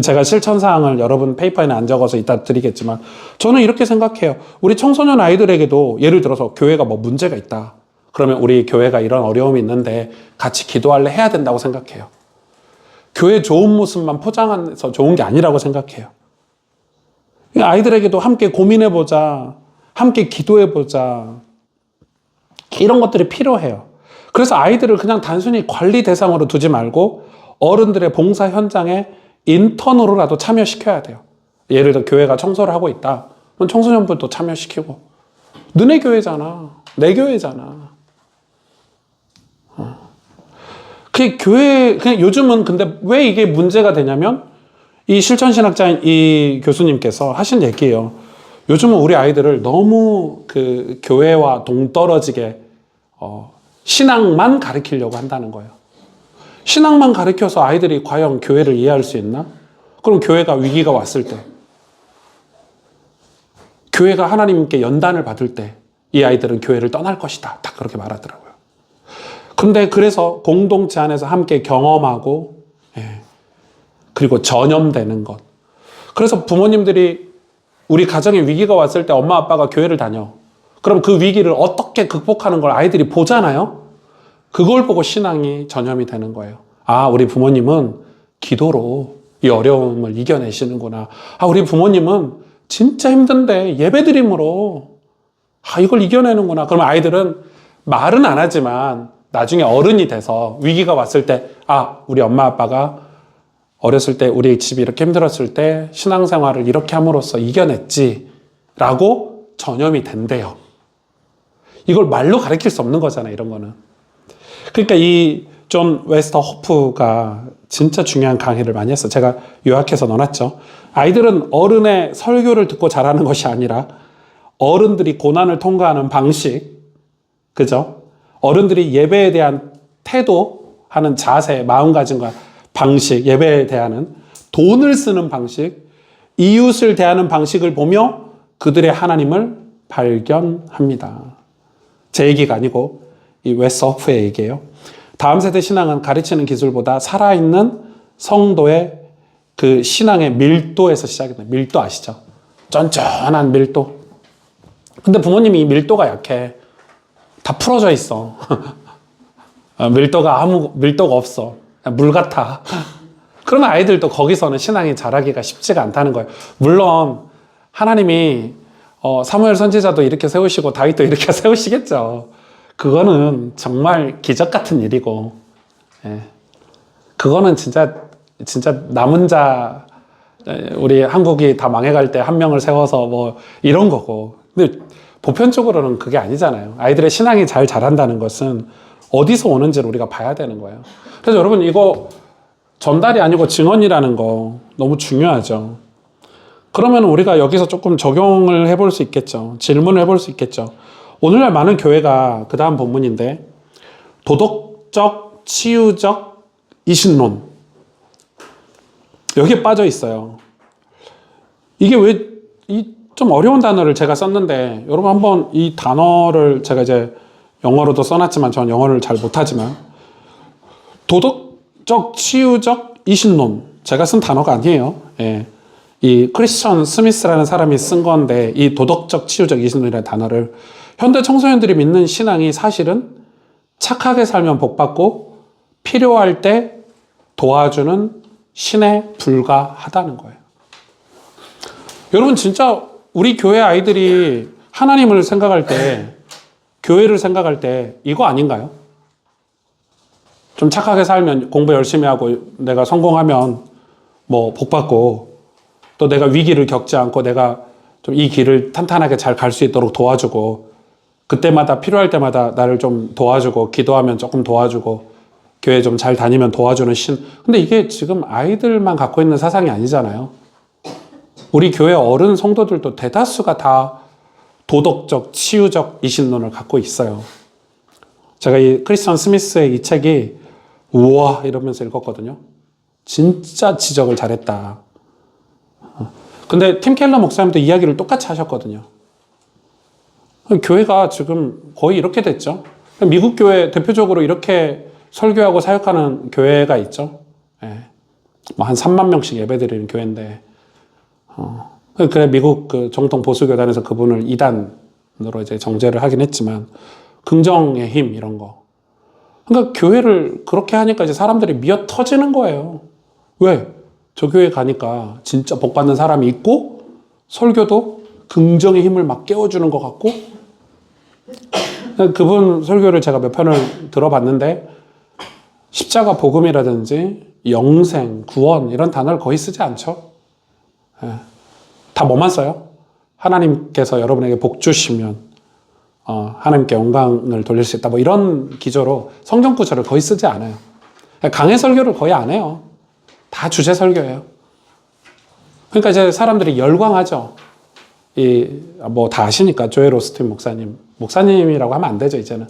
제가 실천사항을 여러분 페이퍼에는 안 적어서 이따 드리겠지만, 저는 이렇게 생각해요. 우리 청소년 아이들에게도 예를 들어서 교회가 뭐 문제가 있다. 그러면 우리 교회가 이런 어려움이 있는데 같이 기도할래 해야 된다고 생각해요. 교회 좋은 모습만 포장해서 좋은 게 아니라고 생각해요. 아이들에게도 함께 고민해보자. 함께 기도해보자. 이런 것들이 필요해요. 그래서 아이들을 그냥 단순히 관리 대상으로 두지 말고 어른들의 봉사 현장에 인턴으로라도 참여시켜야 돼요. 예를 들어 교회가 청소를 하고 있다. 그럼 청소년부도 참여시키고. 너네 교회잖아. 내 교회잖아. 그냥 요즘은 근데 왜 이게 문제가 되냐면, 이 실천신학자인 이 교수님께서 하신 얘기예요. 요즘은 우리 아이들을 너무 그 교회와 동떨어지게 신앙만 가르치려고 한다는 거예요. 신앙만 가르쳐서 아이들이 과연 교회를 이해할 수 있나? 그럼 교회가 위기가 왔을 때, 교회가 하나님께 연단을 받을 때 이 아이들은 교회를 떠날 것이다. 딱 그렇게 말하더라고요. 근데 그래서 공동체 안에서 함께 경험하고, 그리고 전염되는 것. 그래서 부모님들이 우리 가정에 위기가 왔을 때 엄마 아빠가 교회를 다녀. 그럼 그 위기를 어떻게 극복하는 걸 아이들이 보잖아요. 그걸 보고 신앙이 전염이 되는 거예요. 아, 우리 부모님은 기도로 이 어려움을 이겨내시는구나. 아, 우리 부모님은 진짜 힘든데 예배드림으로 이걸 이겨내는구나. 그러면 아이들은 말은 안 하지만 나중에 어른이 돼서 위기가 왔을 때, 우리 엄마 아빠가 어렸을 때 우리 집이 이렇게 힘들었을 때 신앙생활을 이렇게 함으로써 이겨냈지 라고 전염이 된대요. 이걸 말로 가르칠 수 없는 거잖아요, 이런 거는. 그러니까 이 존 웨스터 호프가 진짜 중요한 강의를 많이 했어요. 제가 요약해서 넣어놨죠. 아이들은 어른의 설교를 듣고 자라는 것이 아니라 어른들이 고난을 통과하는 방식, 그죠? 어른들이 예배에 대한 태도, 하는 자세, 마음가짐과 방식, 예배에 대한 돈을 쓰는 방식, 이웃을 대하는 방식을 보며 그들의 하나님을 발견합니다. 제 얘기가 아니고 이 웨스호프의 얘기예요. 다음 세대 신앙은 가르치는 기술보다 살아있는 성도의 그 신앙의 밀도에서 시작이 돼요. 밀도 아시죠? 쫀쫀한 밀도. 근데 부모님이 이 밀도가 약해. 다 풀어져 있어. 밀도가 없어. 물 같아. 그러면 아이들도 거기서는 신앙이 자라기가 쉽지가 않다는 거예요. 물론 하나님이 사무엘 선지자도 이렇게 세우시고 다윗도 이렇게 세우시겠죠. 그거는 정말 기적 같은 일이고, 예. 그거는 진짜 남은 자, 우리 한국이 다 망해갈 때 한 명을 세워서 뭐 이런 거고. 근데 보편적으로는 그게 아니잖아요. 아이들의 신앙이 잘 자란다는 것은 어디서 오는지를 우리가 봐야 되는 거예요. 그래서 여러분 이거 전달이 아니고 증언이라는 거 너무 중요하죠. 그러면 우리가 여기서 조금 적용을 해볼 수 있겠죠. 질문을 해볼 수 있겠죠. 오늘날 많은 교회가 그 다음 본문인데 도덕적, 치유적 이신론 여기에 빠져 있어요. 이게 왜 좀 어려운 단어를 제가 썼는데 여러분 한번 이 단어를 제가 이제 영어로도 써놨지만 저는 영어를 잘 못하지만 도덕적, 치유적 이신론 제가 쓴 단어가 아니에요. 예. 이 크리스천 스미스라는 사람이 쓴 건데 이 도덕적, 치유적 이신론이라는 단어를 현대 청소년들이 믿는 신앙이 사실은 착하게 살면 복받고 필요할 때 도와주는 신에 불과하다는 거예요. 여러분 진짜 우리 교회 아이들이 하나님을 생각할 때 교회를 생각할 때 이거 아닌가요? 좀 착하게 살면 공부 열심히 하고 내가 성공하면 뭐 복받고 또 내가 위기를 겪지 않고 내가 좀 이 길을 탄탄하게 잘 갈 수 있도록 도와주고 그때마다 필요할 때마다 나를 좀 도와주고 기도하면 조금 도와주고 교회 좀 잘 다니면 도와주는 신. 근데 이게 지금 아이들만 갖고 있는 사상이 아니잖아요. 우리 교회 어른 성도들도 대다수가 다 도덕적, 치유적 이신론을 갖고 있어요. 제가 이 크리스천 스미스의 이 책이 우와 이러면서 읽었거든요. 진짜 지적을 잘했다. 근데 팀 켈러 목사님도 이야기를 똑같이 하셨거든요. 교회가 지금 거의 이렇게 됐죠. 미국 교회 대표적으로 이렇게 설교하고 사역하는 교회가 있죠. 예. 뭐 한 3만 명씩 예배드리는 교회인데, 그래 미국 그 정통 보수교단에서 그분을 이단으로 이제 정죄를 하긴 했지만 긍정의 힘 이런 거. 그러니까 교회를 그렇게 하니까 이제 사람들이 미어 터지는 거예요. 왜? 저 교회 가니까 진짜 복 받는 사람이 있고 설교도 긍정의 힘을 막 깨워주는 것 같고 그분 설교를 제가 몇 편을 들어봤는데 십자가 복음이라든지 영생, 구원 이런 단어를 거의 쓰지 않죠. 예. 다 뭐만 써요? 하나님께서 여러분에게 복 주시면 하나님께 영광을 돌릴 수 있다. 뭐 이런 기조로 성경 구절을 거의 쓰지 않아요. 강해 설교를 거의 안 해요. 다 주제 설교예요. 그러니까 이제 사람들이 열광하죠. 뭐 다 아시니까 조엘 오스틴 목사님이라고 하면 안 되죠 이제는.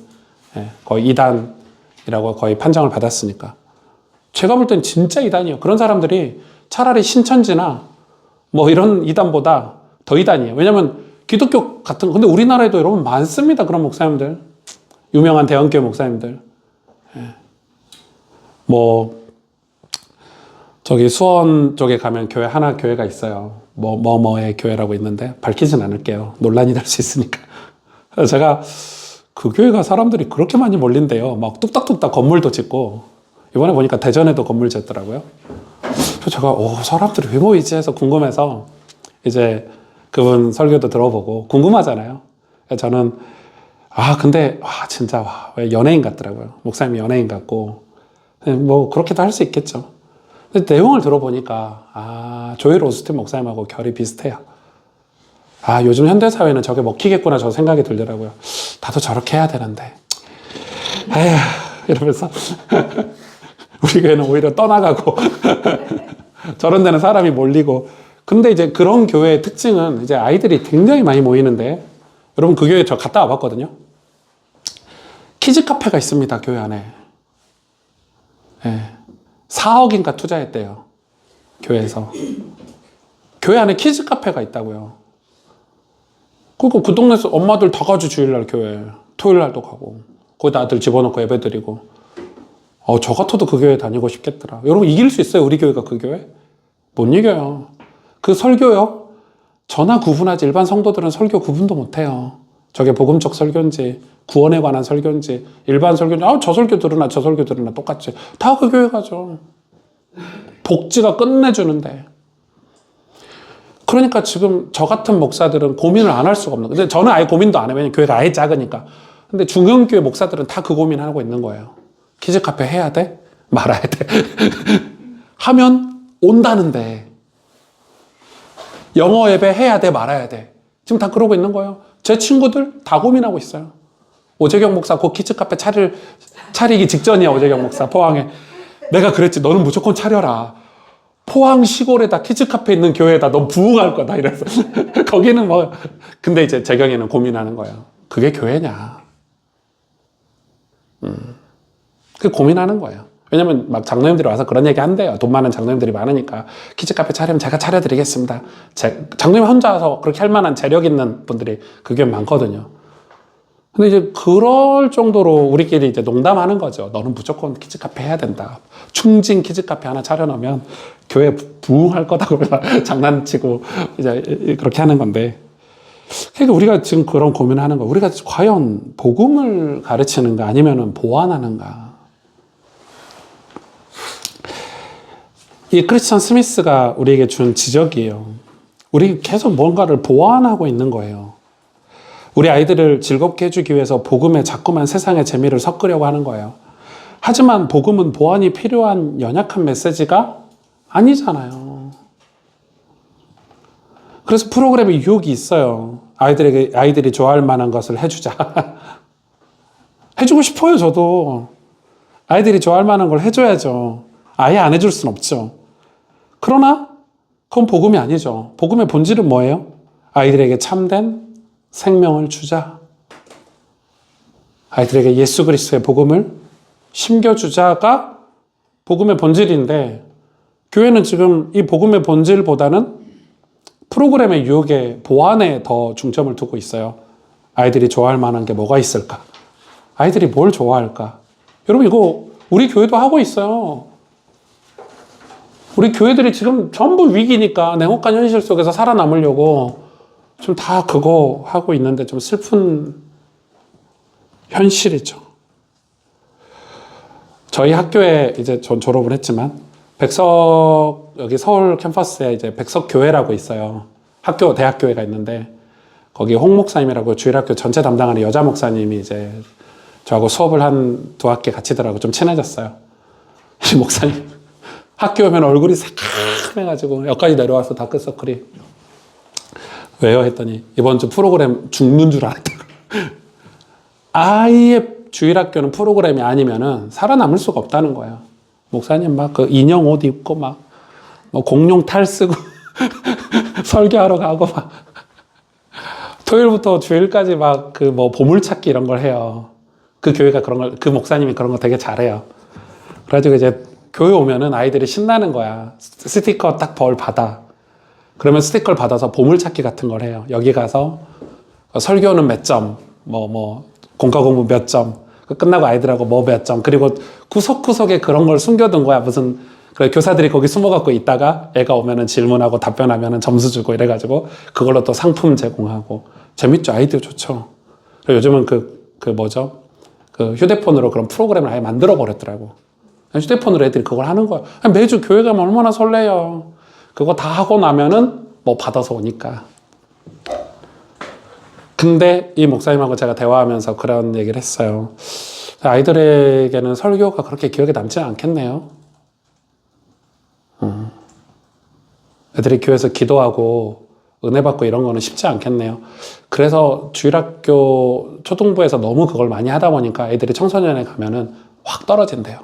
예, 거의 이단이라고 거의 판정을 받았으니까. 제가 볼 땐 진짜 이단이에요. 그런 사람들이 차라리 신천지나 뭐 이런 이단보다 더 이단이에요. 왜냐면 기독교 같은 근데 우리나라에도 여러분 많습니다. 그런 목사님들. 유명한 대형교회 목사님들. 예. 뭐 저기 수원 쪽에 가면 하나 교회가 있어요. 뭐의 교회라고 있는데 밝히진 않을게요. 논란이 될 수 있으니까. 그래서 제가 그 교회가 사람들이 그렇게 많이 몰린대요. 막 뚝딱뚝딱 건물도 짓고 이번에 보니까 대전에도 건물 짓더라고요. 그래서 제가 사람들이 왜 모이지 해서 궁금해서 이제 그분 설교도 들어보고 궁금하잖아요. 저는 근데 진짜 왜 연예인 같더라고요. 목사님이 연예인 같고 뭐 그렇게도 할 수 있겠죠. 근데 내용을 들어보니까 조엘 오스틴 목사님하고 결이 비슷해요. 요즘 현대사회는 저게 먹히겠구나 저 생각이 들더라고요. 나도 저렇게 해야 되는데 에휴 이러면서 우리 교회는 오히려 떠나가고 저런 데는 사람이 몰리고 근데 이제 그런 교회의 특징은 이제 아이들이 굉장히 많이 모이는데 여러분 그 교회 저 갔다 와봤거든요. 키즈 카페가 있습니다. 교회 안에. 예. 4억인가 투자했대요. 교회에서. 교회 안에 키즈 카페가 있다고요. 그리고 그 동네에서 엄마들 다 가지 주일날 교회. 토요일날도 가고. 거기다 아들 집어넣고 예배드리고. 저 같아도 그 교회 다니고 싶겠더라. 여러분, 이길 수 있어요? 우리 교회가 그 교회? 못 이겨요. 그 설교요? 저나 구분하지 일반 성도들은 설교 구분도 못해요. 저게 복음적 설교인지 구원에 관한 설교인지 일반 설교인지 저 설교 들으나 저 설교 들으나 똑같지. 다 그 교회 가죠. 복지가 끝내주는데. 그러니까 지금 저 같은 목사들은 고민을 안 할 수가 없는 거예요. 근데 저는 아예 고민도 안 해요. 왜냐면 교회가 아예 작으니까. 근데 중형교회 목사들은 다 그 고민하고 있는 거예요. 키즈 카페 해야 돼? 말아야 돼? 하면 온다는데 영어 예배 해야 돼? 말아야 돼? 지금 다 그러고 있는 거예요. 제 친구들 다 고민하고 있어요. 오재경 목사 곧 키즈 카페 차리기 직전이야. 오재경 목사 포항에. 내가 그랬지. 너는 무조건 차려라. 포항 시골에다 키즈 카페 있는 교회에다 넌 부흥할 거다 이래서 거기는 뭐. 근데 이제 재경이는 고민하는 거예요. 그게 교회냐? 그 고민하는 거예요. 왜냐면 막 장로님들이 와서 그런 얘기 한대요. 돈 많은 장로님들이 많으니까 키즈 카페 차리면 제가 차려드리겠습니다. 장로님 혼자서 그렇게 할 만한 재력 있는 분들이 그 교회 많거든요. 근데 이제 그럴 정도로 우리끼리 이제 농담하는 거죠. 너는 무조건 키즈 카페 해야 된다. 충진 키즈 카페 하나 차려놓으면 교회 부흥할 거다. 그러면서 장난치고 이제 그렇게 하는 건데. 그러니까 우리가 지금 그런 고민을 하는 거예요. 우리가 과연 복음을 가르치는가 아니면은 보완하는가. 이 크리스천 스미스가 우리에게 준 지적이에요. 우리 계속 뭔가를 보완하고 있는 거예요. 우리 아이들을 즐겁게 해주기 위해서 복음에 자꾸만 세상의 재미를 섞으려고 하는 거예요. 하지만 복음은 보완이 필요한 연약한 메시지가 아니잖아요. 그래서 프로그램에 유혹이 있어요. 아이들이 좋아할 만한 것을 해주자. 해주고 싶어요, 저도. 아이들이 좋아할 만한 걸 해줘야죠. 아예 안 해줄 순 없죠. 그러나 그건 복음이 아니죠. 복음의 본질은 뭐예요? 아이들에게 참된 생명을 주자. 아이들에게 예수 그리스도의 복음을 심겨주자가 복음의 본질인데, 교회는 지금 이 복음의 본질보다는 프로그램의 유혹에 보완에 더 중점을 두고 있어요. 아이들이 좋아할 만한 게 뭐가 있을까? 아이들이 뭘 좋아할까? 여러분, 이거 우리 교회도 하고 있어요. 우리 교회들이 지금 전부 위기니까 냉혹한 현실 속에서 살아남으려고 좀 다 그거 하고 있는데 좀 슬픈 현실이죠. 저희 학교에 이제 전 졸업을 했지만 여기 서울 캠퍼스에 이제 백석교회라고 있어요. 대학교회가 있는데 거기 홍 목사님이라고 주일학교 전체 담당하는 여자 목사님이 이제 저하고 수업을 한 2학기 같이 들어가고 좀 친해졌어요. 이 목사님 학교 오면 얼굴이 새카매가지고 여기까지 내려와서 다크서클이. 왜요? 했더니 이번 주 프로그램 죽는 줄 알았다고. 아예 주일학교는 프로그램이 아니면은 살아남을 수가 없다는 거예요. 목사님 막 그 인형 옷 입고 막 뭐 공룡 탈 쓰고 설교하러 가고 막 토요일부터 주일까지 막 그 뭐 보물찾기 이런 걸 해요. 그 교회가 그런 걸, 그 목사님이 그런 거 되게 잘해요. 그래가지고 이제 교회 오면은 아이들이 신나는 거야. 스티커 딱 받아. 그러면 스티커를 받아서 보물찾기 같은 걸 해요. 여기 가서 설교는 몇 점, 공과 공부 몇 점, 끝나고 아이들하고 뭐 몇 점, 그리고 구석구석에 그런 걸 숨겨둔 거야. 그래, 교사들이 거기 숨어갖고 있다가 애가 오면은 질문하고 답변하면은 점수 주고 이래가지고 그걸로 또 상품 제공하고. 재밌죠? 아이디어 좋죠? 그리고 요즘은 그 휴대폰으로 그런 프로그램을 아예 만들어 버렸더라고. 휴대폰으로 애들이 그걸 하는 거야. 매주 교회 가면 얼마나 설레요. 그거 다 하고 나면은 뭐 받아서 오니까. 근데 이 목사님하고 제가 대화하면서 그런 얘기를 했어요. 아이들에게는 설교가 그렇게 기억에 남지는 않겠네요. 애들이 교회에서 기도하고 은혜 받고 이런 거는 쉽지 않겠네요. 그래서 주일학교 초등부에서 너무 그걸 많이 하다 보니까 애들이 청소년에 가면은 확 떨어진대요.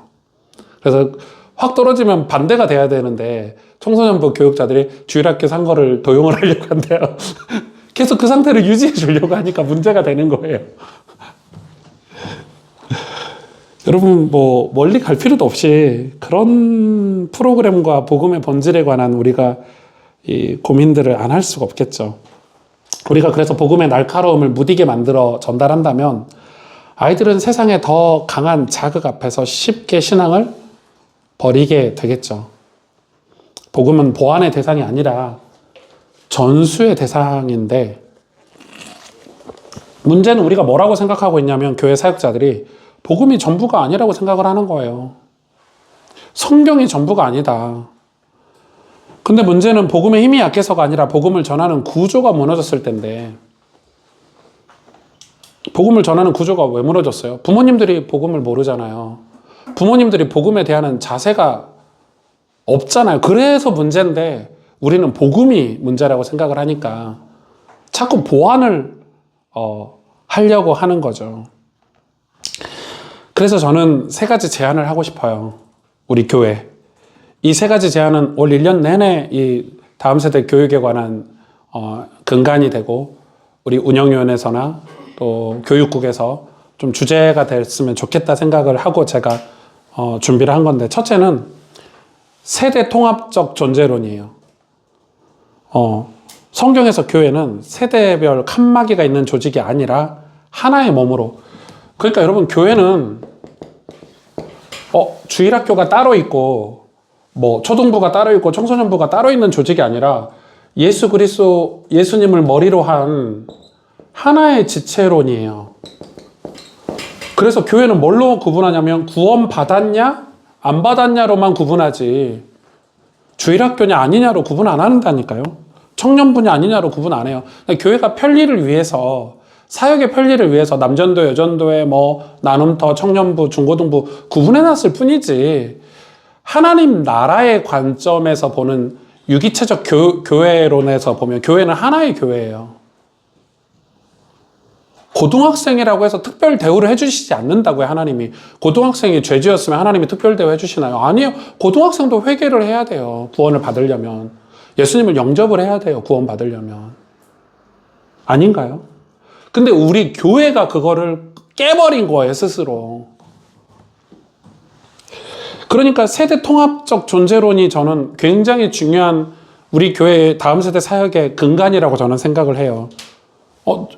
그래서 확 떨어지면 반대가 돼야 되는데 청소년부 교육자들이 주일학교 산 거를 도용을 하려고 한대요. 계속 그 상태를 유지해 주려고 하니까 문제가 되는 거예요. 여러분, 멀리 갈 필요도 없이 그런 프로그램과 복음의 본질에 관한 우리가 이 고민들을 안 할 수가 없겠죠. 우리가 그래서 복음의 날카로움을 무디게 만들어 전달한다면 아이들은 세상에 더 강한 자극 앞에서 쉽게 신앙을 버리게 되겠죠. 복음은 보완의 대상이 아니라 전수의 대상인데, 문제는 우리가 뭐라고 생각하고 있냐면 교회 사역자들이 복음이 전부가 아니라고 생각을 하는 거예요. 성경이 전부가 아니다. 근데 문제는 복음의 힘이 약해서가 아니라 복음을 전하는 구조가 무너졌을 텐데, 복음을 전하는 구조가 왜 무너졌어요? 부모님들이 복음을 모르잖아요. 부모님들이 복음에 대한 자세가 없잖아요. 그래서 문제인데 우리는 복음이 문제라고 생각을 하니까 자꾸 보완을 하려고 하는 거죠. 그래서 저는 세 가지 제안을 하고 싶어요. 우리 교회. 이 세 가지 제안은 올 1년 내내 이 다음 세대 교육에 관한 근간이 되고, 우리 운영위원회에서나 또 교육국에서 좀 주제가 됐으면 좋겠다 생각을 하고 제가 준비를 한 건데, 첫째는 세대 통합적 존재론이에요. 성경에서 교회는 세대별 칸막이가 있는 조직이 아니라 하나의 몸으로. 그러니까 여러분, 교회는 주일학교가 따로 있고 뭐 초등부가 따로 있고 청소년부가 따로 있는 조직이 아니라 예수 그리스도, 예수님을 머리로 한 하나의 지체론이에요. 그래서 교회는 뭘로 구분하냐면 구원 받았냐 안 받았냐로만 구분하지, 주일학교냐 아니냐로 구분 안 한다니까요. 청년부냐 아니냐로 구분 안 해요. 교회가 편리를 위해서, 사역의 편리를 위해서 남전도, 여전도에 뭐 나눔터, 청년부, 중고등부 구분해놨을 뿐이지, 하나님 나라의 관점에서 보는 유기체적 교회론에서 보면 교회는 하나의 교회예요. 고등학생이라고 해서 특별 대우를 해주시지 않는다고요, 하나님이. 고등학생이 죄지었으면 하나님이 특별 대우 해주시나요? 아니요. 고등학생도 회개를 해야 돼요. 구원을 받으려면. 예수님을 영접을 해야 돼요. 구원 받으려면. 아닌가요? 근데 우리 교회가 그거를 깨버린 거예요, 스스로. 그러니까 세대 통합적 존재론이 저는 굉장히 중요한 우리 교회의 다음 세대 사역의 근간이라고 저는 생각을 해요.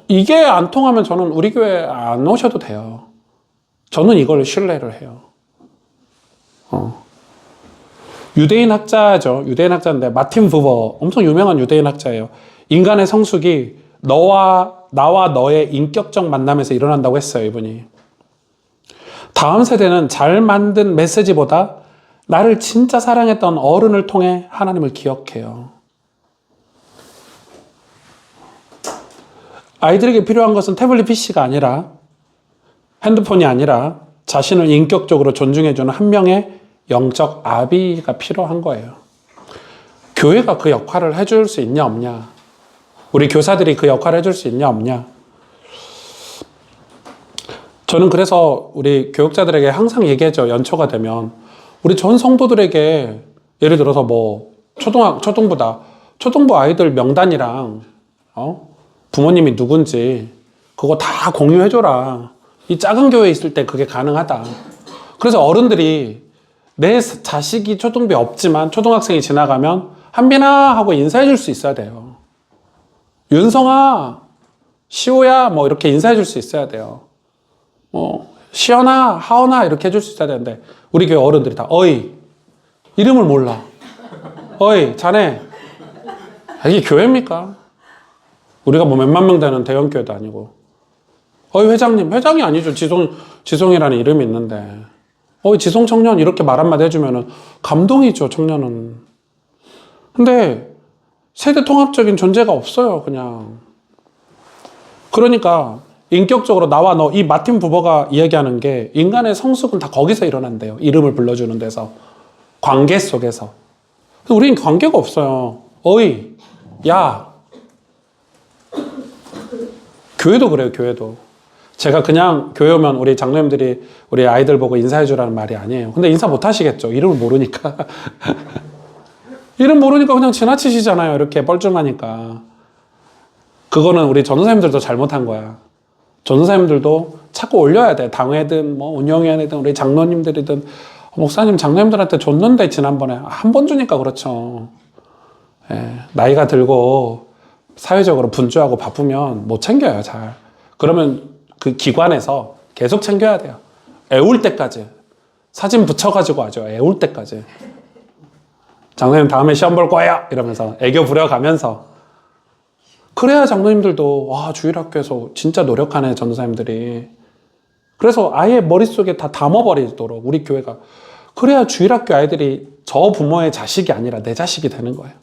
이게 안 통하면 저는 우리 교회 안 오셔도 돼요. 저는 이걸 신뢰를 해요. 유대인 학자죠. 유대인 학자인데 마틴 부버, 엄청 유명한 유대인 학자예요. 인간의 성숙이 나와 너의 인격적 만남에서 일어난다고 했어요, 이분이. 다음 세대는 잘 만든 메시지보다 나를 진짜 사랑했던 어른을 통해 하나님을 기억해요. 아이들에게 필요한 것은 태블릿 PC가 아니라, 핸드폰이 아니라 자신을 인격적으로 존중해주는 한 명의 영적 아비가 필요한 거예요. 교회가 그 역할을 해줄 수 있냐 없냐, 우리 교사들이 그 역할을 해줄 수 있냐 없냐. 저는 그래서 우리 교육자들에게 항상 얘기하죠. 연초가 되면 우리 전 성도들에게, 예를 들어서 뭐 초등부다, 초등부 아이들 명단이랑 부모님이 누군지 그거 다 공유해줘라. 이 작은 교회에 있을 때 그게 가능하다. 그래서 어른들이 내 자식이 초등부에 없지만 초등학생이 지나가면 한빈아 하고 인사해줄 수 있어야 돼요. 윤성아, 시호야 뭐 이렇게 인사해줄 수 있어야 돼요. 시연아, 하원아 이렇게 해줄 수 있어야 되는데 우리 교회 어른들이 다 어이, 이름을 몰라. 어이, 자네. 이게 교회입니까? 우리가 뭐 몇만 명 되는 대형 교회도 아니고. 어이, 회장님. 회장이 아니죠. 지송이라는 이름이 있는데. 어이, 지송 청년 이렇게 말 한마디 해주면은 감동이죠, 청년은. 근데 세대 통합적인 존재가 없어요, 그냥. 그러니까 인격적으로 나와 너, 이 마틴 부버가 이야기하는 게 인간의 성숙은 다 거기서 일어난대요. 이름을 불러주는 데서. 관계 속에서. 우리는 관계가 없어요. 어이, 야. 교회도 그래요, 교회도. 제가 그냥 교회 오면 우리 장로님들이 우리 아이들 보고 인사해 주라는 말이 아니에요. 근데 인사 못 하시겠죠. 이름을 모르니까. 이름 모르니까 그냥 지나치시잖아요. 이렇게 뻘쭘하니까. 그거는 우리 전도사님들도 잘못한 거야. 전도사님들도 자꾸 올려야 돼. 당회든 뭐 운영위원회든 우리 장로님들이든 목사님 장로님들한테 줬는데 지난번에 한 번 주니까 그렇죠. 나이가 들고 사회적으로 분주하고 바쁘면 못 챙겨요, 잘. 그러면 그 기관에서 계속 챙겨야 돼요. 애울 때까지. 사진 붙여가지고 하죠. 애울 때까지. 장로님 다음에 시험 볼 거예요! 이러면서 애교 부려가면서. 그래야 장로님들도 와, 주일학교에서 진짜 노력하네, 전도사님들이. 그래서 아예 머릿속에 다 담아버리도록 우리 교회가. 그래야 주일학교 아이들이 저 부모의 자식이 아니라 내 자식이 되는 거예요.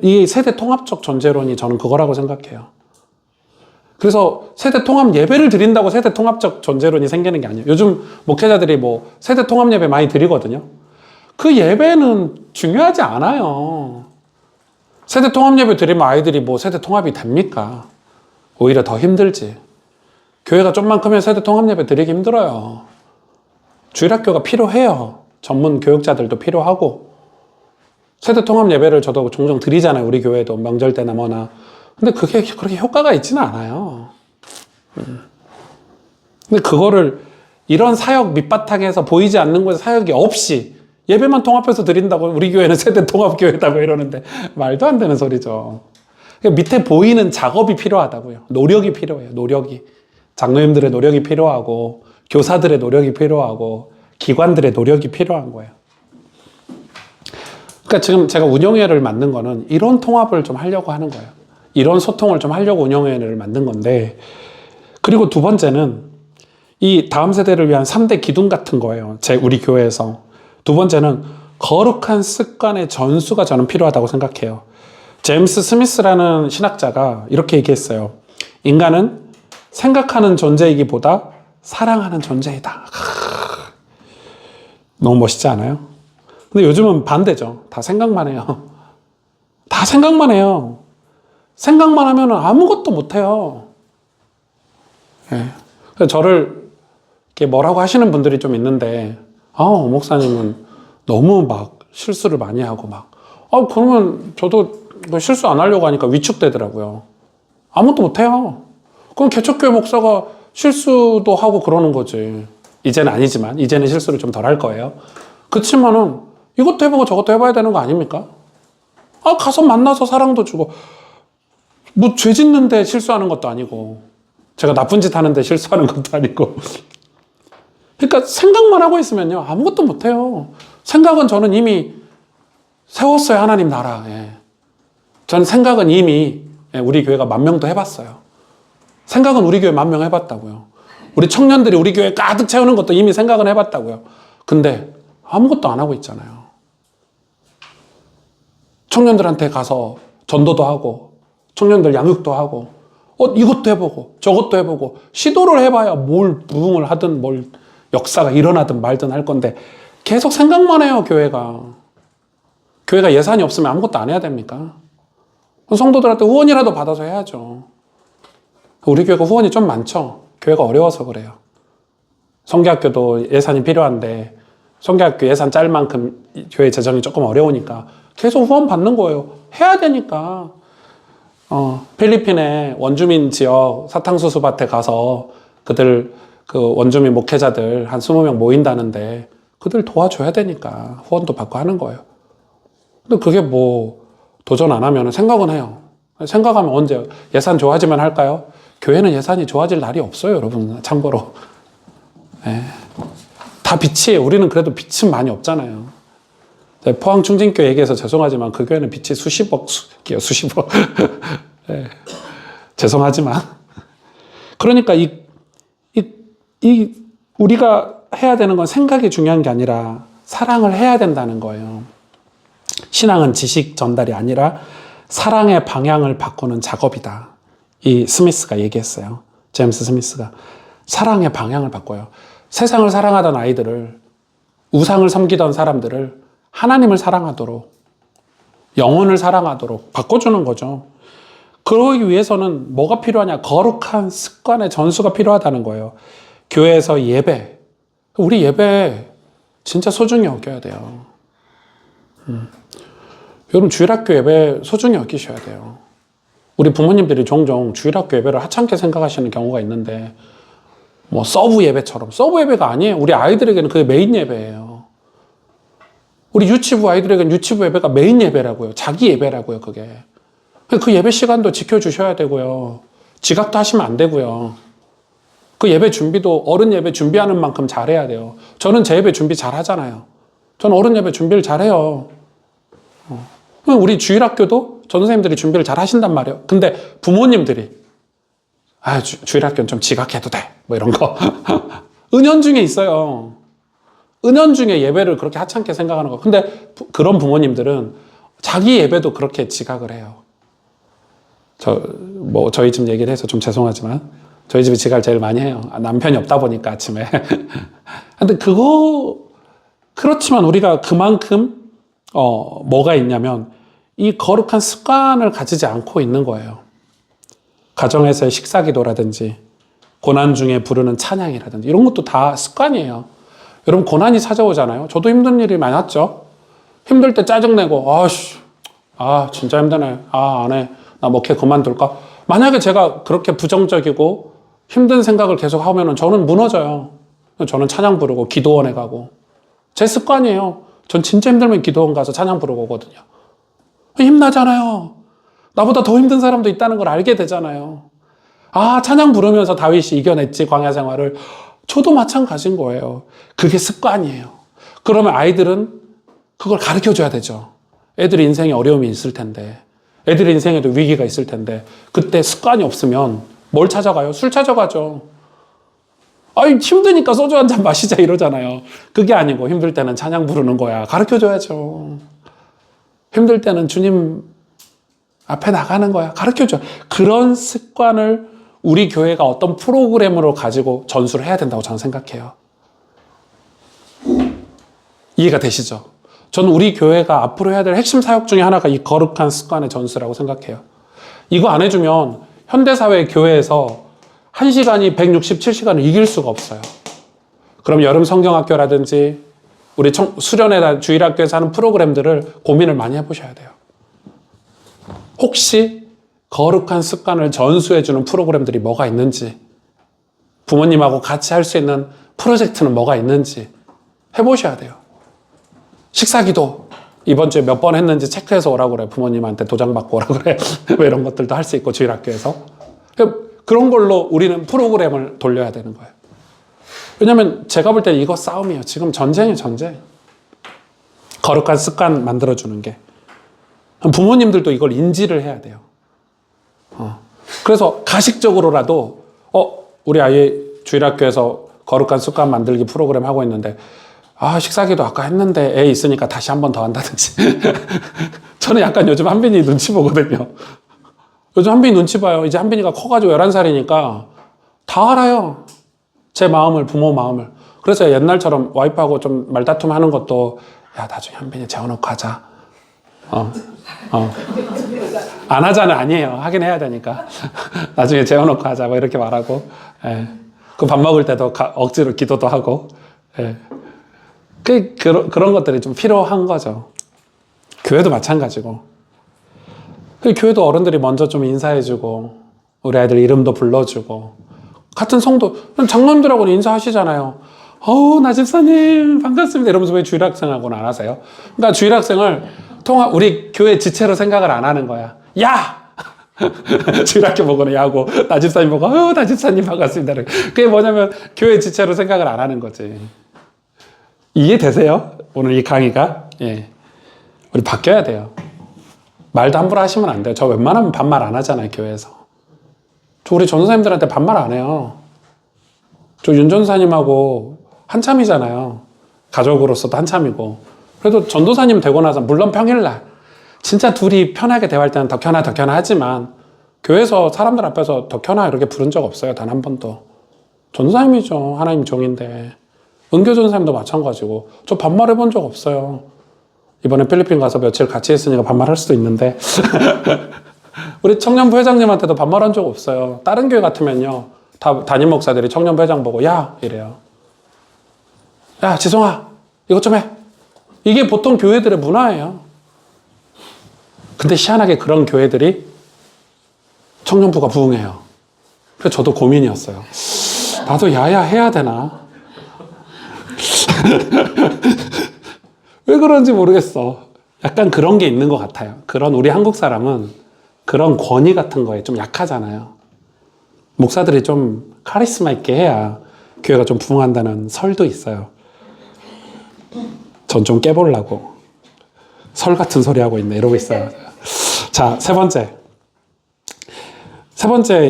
이 세대 통합적 존재론이 저는 그거라고 생각해요. 그래서 세대 통합 예배를 드린다고 세대 통합적 존재론이 생기는 게 아니에요. 요즘 목회자들이 뭐 세대 통합 예배 많이 드리거든요. 그 예배는 중요하지 않아요. 세대 통합 예배 드리면 아이들이 뭐 세대 통합이 됩니까? 오히려 더 힘들지. 교회가 좀만 크면 세대 통합 예배 드리기 힘들어요. 주일학교가 필요해요. 전문 교육자들도 필요하고. 세대 통합 예배를 저도 종종 드리잖아요. 우리 교회도 명절 때나 뭐나. 근데 그게 그렇게 효과가 있지는 않아요. 근데 그거를 이런 사역 밑바탕에서 보이지 않는 곳에 사역이 없이 예배만 통합해서 드린다고 우리 교회는 세대 통합교회다고 이러는데 말도 안 되는 소리죠. 밑에 보이는 작업이 필요하다고요. 노력이 필요해요. 노력이. 장로님들의 노력이 필요하고 교사들의 노력이 필요하고 기관들의 노력이 필요한 거예요. 그러니까 지금 제가 운영회를 만든 거는 이런 통합을 좀 하려고 하는 거예요. 이런 소통을 좀 하려고 운영회를 만든 건데, 그리고 두 번째는 이 다음 세대를 위한 3대 기둥 같은 거예요. 우리 교회에서. 두 번째는 거룩한 습관의 전수가 저는 필요하다고 생각해요. 제임스 스미스라는 신학자가 이렇게 얘기했어요. 인간은 생각하는 존재이기보다 사랑하는 존재이다. 너무 멋있지 않아요? 근데 요즘은 반대죠. 다 생각만 해요. 다 생각만 해요. 생각만 하면 아무것도 못해요. 예. 그래서 저를 이렇게 뭐라고 하시는 분들이 좀 있는데, 목사님은 너무 막 실수를 많이 하고 막, 그러면 저도 뭐 실수 안 하려고 하니까 위축되더라고요. 아무것도 못해요. 그럼 개척교회 목사가 실수도 하고 그러는 거지. 이제는 아니지만, 이제는 실수를 좀 덜 할 거예요. 그치만은 이것도 해보고 저것도 해봐야 되는 거 아닙니까? 가서 만나서 사랑도 주고, 뭐 죄 짓는데 실수하는 것도 아니고, 제가 나쁜 짓 하는데 실수하는 것도 아니고. 그러니까 생각만 하고 있으면요, 아무것도 못해요. 생각은 저는 이미 세웠어요, 하나님 나라에. 저는 생각은 이미 우리 교회가 10,000명도 해봤어요. 생각은 우리 교회 10,000명 해봤다고요. 우리 청년들이 우리 교회 가득 채우는 것도 이미 생각은 해봤다고요. 근데 아무것도 안 하고 있잖아요. 청년들한테 가서 전도도 하고, 청년들 양육도 하고, 이것도 해보고, 저것도 해보고, 시도를 해봐야 뭘 부흥을 하든 뭘 역사가 일어나든 말든 할 건데, 계속 생각만 해요, 교회가. 교회가 예산이 없으면 아무것도 안 해야 됩니까? 성도들한테 후원이라도 받아서 해야죠. 우리 교회가 후원이 좀 많죠? 교회가 어려워서 그래요. 성교학교도 예산이 필요한데, 성교학교 예산 짤 만큼 교회 재정이 조금 어려우니까 계속 후원 받는 거예요. 해야 되니까. 필리핀의 원주민 지역 사탕수수 밭에 가서 그들 그 원주민 목회자들 한 20명 모인다는데 그들 도와줘야 되니까 후원도 받고 하는 거예요. 근데 그게 뭐 도전 안 하면 생각은 해요. 생각하면 언제 예산 좋아지면 할까요? 교회는 예산이 좋아질 날이 없어요, 여러분. 참고로. 네. 다 빛이에요. 우리는 그래도 빛은 많이 없잖아요. 포항 충진교회 얘기해서 죄송하지만 그 교회는 빛이 수십억. 네. 죄송하지만. 그러니까 우리가 해야 되는 건 생각이 중요한 게 아니라 사랑을 해야 된다는 거예요. 신앙은 지식 전달이 아니라 사랑의 방향을 바꾸는 작업이다. 이 스미스가 얘기했어요. 제임스 스미스가. 사랑의 방향을 바꿔요. 세상을 사랑하던 아이들을, 우상을 섬기던 사람들을 하나님을 사랑하도록, 영혼을 사랑하도록 바꿔주는 거죠. 그러기 위해서는 뭐가 필요하냐? 거룩한 습관의 전수가 필요하다는 거예요. 교회에서 예배. 우리 예배 진짜 소중히 여겨야 돼요. 여러분 주일학교 예배 소중히 여기셔야 돼요. 우리 부모님들이 종종 주일학교 예배를 하찮게 생각하시는 경우가 있는데 뭐 서브 예배처럼. 서브 예배가 아니에요. 우리 아이들에게는 그게 메인 예배예요. 우리 유치부 아이들에게는 유치부 예배가 메인 예배라고요. 자기 예배라고요, 그게. 그 예배 시간도 지켜주셔야 되고요. 지각도 하시면 안 되고요. 그 예배 준비도 어른 예배 준비하는 만큼 잘해야 돼요. 저는 제 예배 준비 잘 하잖아요. 저는 어른 예배 준비를 잘해요. 우리 주일학교도 전도사님들이 준비를 잘 하신단 말이에요. 근데 부모님들이 주일학교는 좀 지각해도 돼. 뭐 이런 거. 은연중에 있어요. 은연중에 예배를 그렇게 하찮게 생각하는 거. 근데 그런 부모님들은 자기 예배도 그렇게 지각을 해요. 저희 집 얘기를 해서 좀 죄송하지만 저희 집이 지각을 제일 많이 해요. 남편이 없다 보니까 아침에. 근데 그렇지만 우리가 그만큼 뭐가 있냐면 이 거룩한 습관을 가지지 않고 있는 거예요. 가정에서의 식사기도라든지 고난 중에 부르는 찬양이라든지 이런 것도 다 습관이에요. 여러분 고난이 찾아오잖아요. 저도 힘든 일이 많았죠. 힘들 때 짜증내고 진짜 힘드네. 안 해. 나 목회 그만둘까? 만약에 제가 그렇게 부정적이고 힘든 생각을 계속 하면은 저는 무너져요. 저는 찬양 부르고 기도원에 가고 제 습관이에요. 전 진짜 힘들면 기도원 가서 찬양 부르고 오거든요. 힘나잖아요. 나보다 더 힘든 사람도 있다는 걸 알게 되잖아요. 찬양 부르면서 다윗이 이겨냈지, 광야 생활을. 저도 마찬가지인 거예요. 그게 습관이에요. 그러면 아이들은 그걸 가르쳐 줘야 되죠. 애들이 인생에 어려움이 있을 텐데, 애들의 인생에도 위기가 있을 텐데, 그때 습관이 없으면 뭘 찾아가요? 술 찾아가죠. 힘드니까 소주 한 잔 마시자 이러잖아요. 그게 아니고 힘들 때는 찬양 부르는 거야. 가르쳐 줘야죠. 힘들 때는 주님 앞에 나가는 거야. 가르쳐줘. 그런 습관을 우리 교회가 어떤 프로그램으로 가지고 전수를 해야 된다고 저는 생각해요. 이해가 되시죠? 저는 우리 교회가 앞으로 해야 될 핵심 사역 중에 하나가 이 거룩한 습관의 전수라고 생각해요. 이거 안 해주면 현대사회 교회에서 1시간이 167시간을 이길 수가 없어요. 그럼 여름 성경학교라든지 우리 수련회 주일학교에서 하는 프로그램들을 고민을 많이 해보셔야 돼요. 혹시 거룩한 습관을 전수해주는 프로그램들이 뭐가 있는지, 부모님하고 같이 할 수 있는 프로젝트는 뭐가 있는지 해보셔야 돼요. 식사기도 이번 주에 몇 번 했는지 체크해서 오라고 그래. 부모님한테 도장 받고 오라고 그래. 뭐 이런 것들도 할 수 있고 주일학교에서. 그런 걸로 우리는 프로그램을 돌려야 되는 거예요. 왜냐면 제가 볼 때 이거 싸움이에요. 지금 전쟁이에요, 전쟁. 거룩한 습관 만들어주는 게. 부모님들도 이걸 인지를 해야 돼요. 그래서 가식적으로라도 우리 아이 주일학교에서 거룩한 습관 만들기 프로그램 하고 있는데 식사기도 아까 했는데 애 있으니까 다시 한 번 더 한다든지. 저는 약간 요즘 한빈이 눈치 보거든요. 요즘 한빈이 눈치 봐요. 이제 한빈이가 커가지고 11살이니까 다 알아요. 제 마음을, 부모 마음을. 그래서 옛날처럼 와이프하고 좀 말다툼 하는 것도 나중에 한빈이 재워놓고 하자. 안 하자는 아니에요. 하긴 해야 되니까. 나중에 재워놓고 하자. 뭐 이렇게 말하고. 그 밥 먹을 때도 억지로 기도도 하고. 그런 것들이 좀 필요한 거죠. 교회도 마찬가지고. 교회도 어른들이 먼저 좀 인사해주고, 우리 아이들 이름도 불러주고, 같은 성도, 장로님들하고는 인사하시잖아요. 나 집사님, 반갑습니다. 이러면서 왜 주일학생하고는 안 하세요? 그러니까 주일학생을 우리 교회 지체로 생각을 안 하는 거야. 야! 주일학교 보고는 야고, 나 집사님 보고, 나 집사님 반갑습니다. 그게 뭐냐면, 교회 지체로 생각을 안 하는 거지. 이해되세요? 오늘 이 강의가? 예. 우리 바뀌어야 돼요. 말도 함부로 하시면 안 돼요. 저 웬만하면 반말 안 하잖아요, 교회에서. 저 우리 전도사님들한테 반말 안 해요. 저 윤 전사님하고 한참이잖아요. 가족으로서도 한참이고. 그래도 전도사님 되고 나서, 물론 평일날, 진짜 둘이 편하게 대화할 때는 덕현아 하지만, 교회에서 사람들 앞에서 덕현아 이렇게 부른 적 없어요. 단 한 번도. 전도사님이죠. 하나님 종인데. 은교 전사님도 마찬가지고. 저 반말해 본 적 없어요. 이번에 필리핀 가서 며칠 같이 있으니까 반말할 수도 있는데. 우리 청년부 회장님한테도 반말한 적 없어요. 다른 교회 같으면요. 담임 목사들이 청년부 회장 보고 야! 이래요. 야, 지성아, 이것 좀 해. 이게 보통 교회들의 문화예요. 근데 희한하게 그런 교회들이 청년부가 부흥해요. 그래서 저도 고민이었어요. 나도 야야 해야 되나? 왜 그런지 모르겠어. 약간 그런 게 있는 것 같아요. 그런 우리 한국 사람은 그런 권위 같은 거에 좀 약하잖아요. 목사들이 좀 카리스마 있게 해야 교회가 좀 부흥한다는 설도 있어요. 전 좀 깨보려고 설 같은 소리 하고 있네 이러고 있어요. 자, 세 번째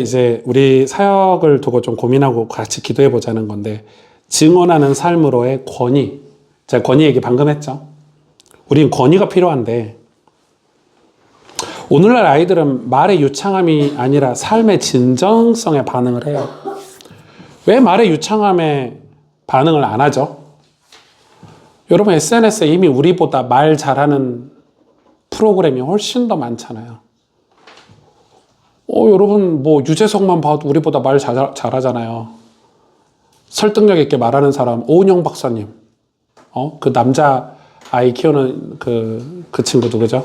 이제 우리 사역을 두고 좀 고민하고 같이 기도해 보자는 건데, 증언하는 삶으로의 권위. 제가 권위 얘기 방금 했죠. 우린 권위가 필요한데 오늘날 아이들은 말의 유창함이 아니라 삶의 진정성에 반응을 해요. 왜 말의 유창함에 반응을 안 하죠? 여러분, SNS에 이미 우리보다 말 잘하는 프로그램이 훨씬 더 많잖아요. 여러분, 뭐 유재석만 봐도 우리보다 말 잘하잖아요. 설득력 있게 말하는 사람, 오은영 박사님. 그 남자 아이 키우는 그 친구도, 그죠?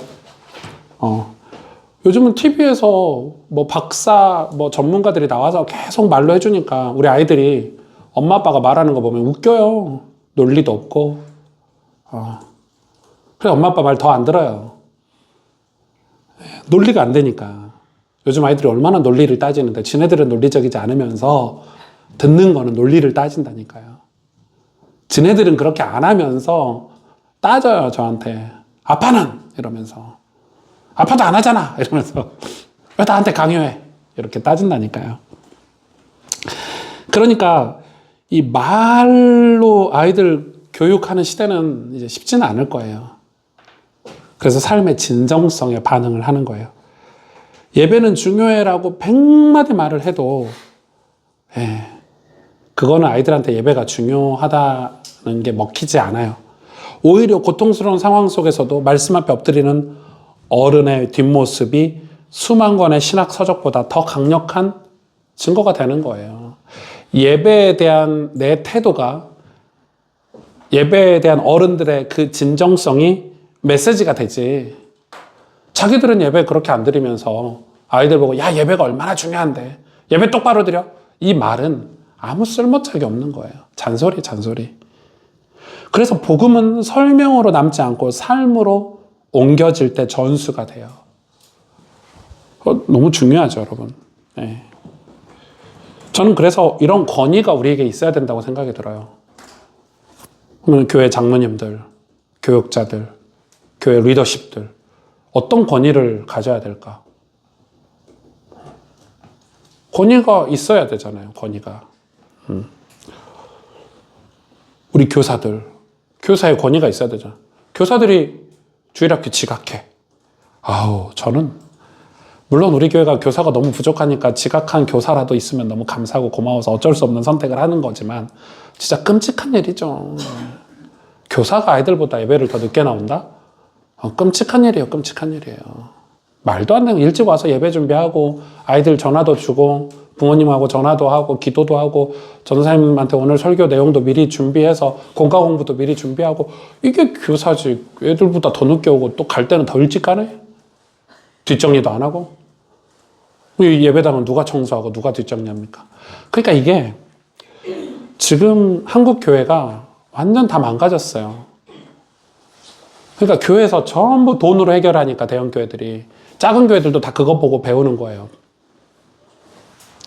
요즘은 TV에서 뭐 박사, 뭐 전문가들이 나와서 계속 말로 해주니까 우리 아이들이 엄마 아빠가 말하는 거 보면 웃겨요. 논리도 없고. 그래, 엄마 아빠 말 더 안 들어요. 논리가 안 되니까. 요즘 아이들이 얼마나 논리를 따지는데, 지네들은 논리적이지 않으면서 듣는 거는 논리를 따진다니까요. 지네들은 그렇게 안 하면서 따져요, 저한테. 아빠는! 이러면서. 아빠도 안 하잖아! 이러면서. 왜 나한테 강요해? 이렇게 따진다니까요. 그러니까 이 말로 아이들 교육하는 시대는 이제 쉽지는 않을 거예요. 그래서 삶의 진정성에 반응을 하는 거예요. 예배는 중요해라고 100마디 말을 해도 그거는 아이들한테 예배가 중요하다는 게 먹히지 않아요. 오히려 고통스러운 상황 속에서도 말씀 앞에 엎드리는 어른의 뒷모습이 수만 권의 신학 서적보다 더 강력한 증거가 되는 거예요. 예배에 대한 내 태도가, 예배에 대한 어른들의 그 진정성이 메시지가 되지. 자기들은 예배 그렇게 안 드리면서 아이들 보고, 야, 예배가 얼마나 중요한데 예배 똑바로 드려. 이 말은 아무 쓸모짝이 없는 거예요. 잔소리. 그래서 복음은 설명으로 남지 않고 삶으로 옮겨질 때 전수가 돼요. 너무 중요하죠, 여러분. 네. 저는 그래서 이런 권위가 우리에게 있어야 된다고 생각이 들어요. 그러면 교회 장로님들, 교육자들, 교회 리더십들, 어떤 권위를 가져야 될까? 권위가 있어야 되잖아요, 권위가. 우리 교사의 권위가 있어야 되잖아요. 교사들이 주일학교 지각해. 저는 물론 우리 교회가 교사가 너무 부족하니까 지각한 교사라도 있으면 너무 감사하고 고마워서 어쩔 수 없는 선택을 하는 거지만, 진짜 끔찍한 일이죠. 교사가 아이들보다 예배를 더 늦게 나온다? 끔찍한 일이에요. 말도 안 되는, 일찍 와서 예배 준비하고 아이들 전화도 주고 부모님하고 전화도 하고 기도도 하고 전사님한테 오늘 설교 내용도 미리 준비해서 공과 공부도 미리 준비하고, 이게 교사지. 애들보다 더 늦게 오고 또 갈 때는 더 일찍 가네? 뒷정리도 안 하고? 예배당은 누가 청소하고 누가 뒷정리합니까? 그러니까 이게 지금 한국 교회가 완전 다 망가졌어요. 그러니까 교회에서 전부 돈으로 해결하니까 대형 교회들이, 작은 교회들도 다 그거 보고 배우는 거예요.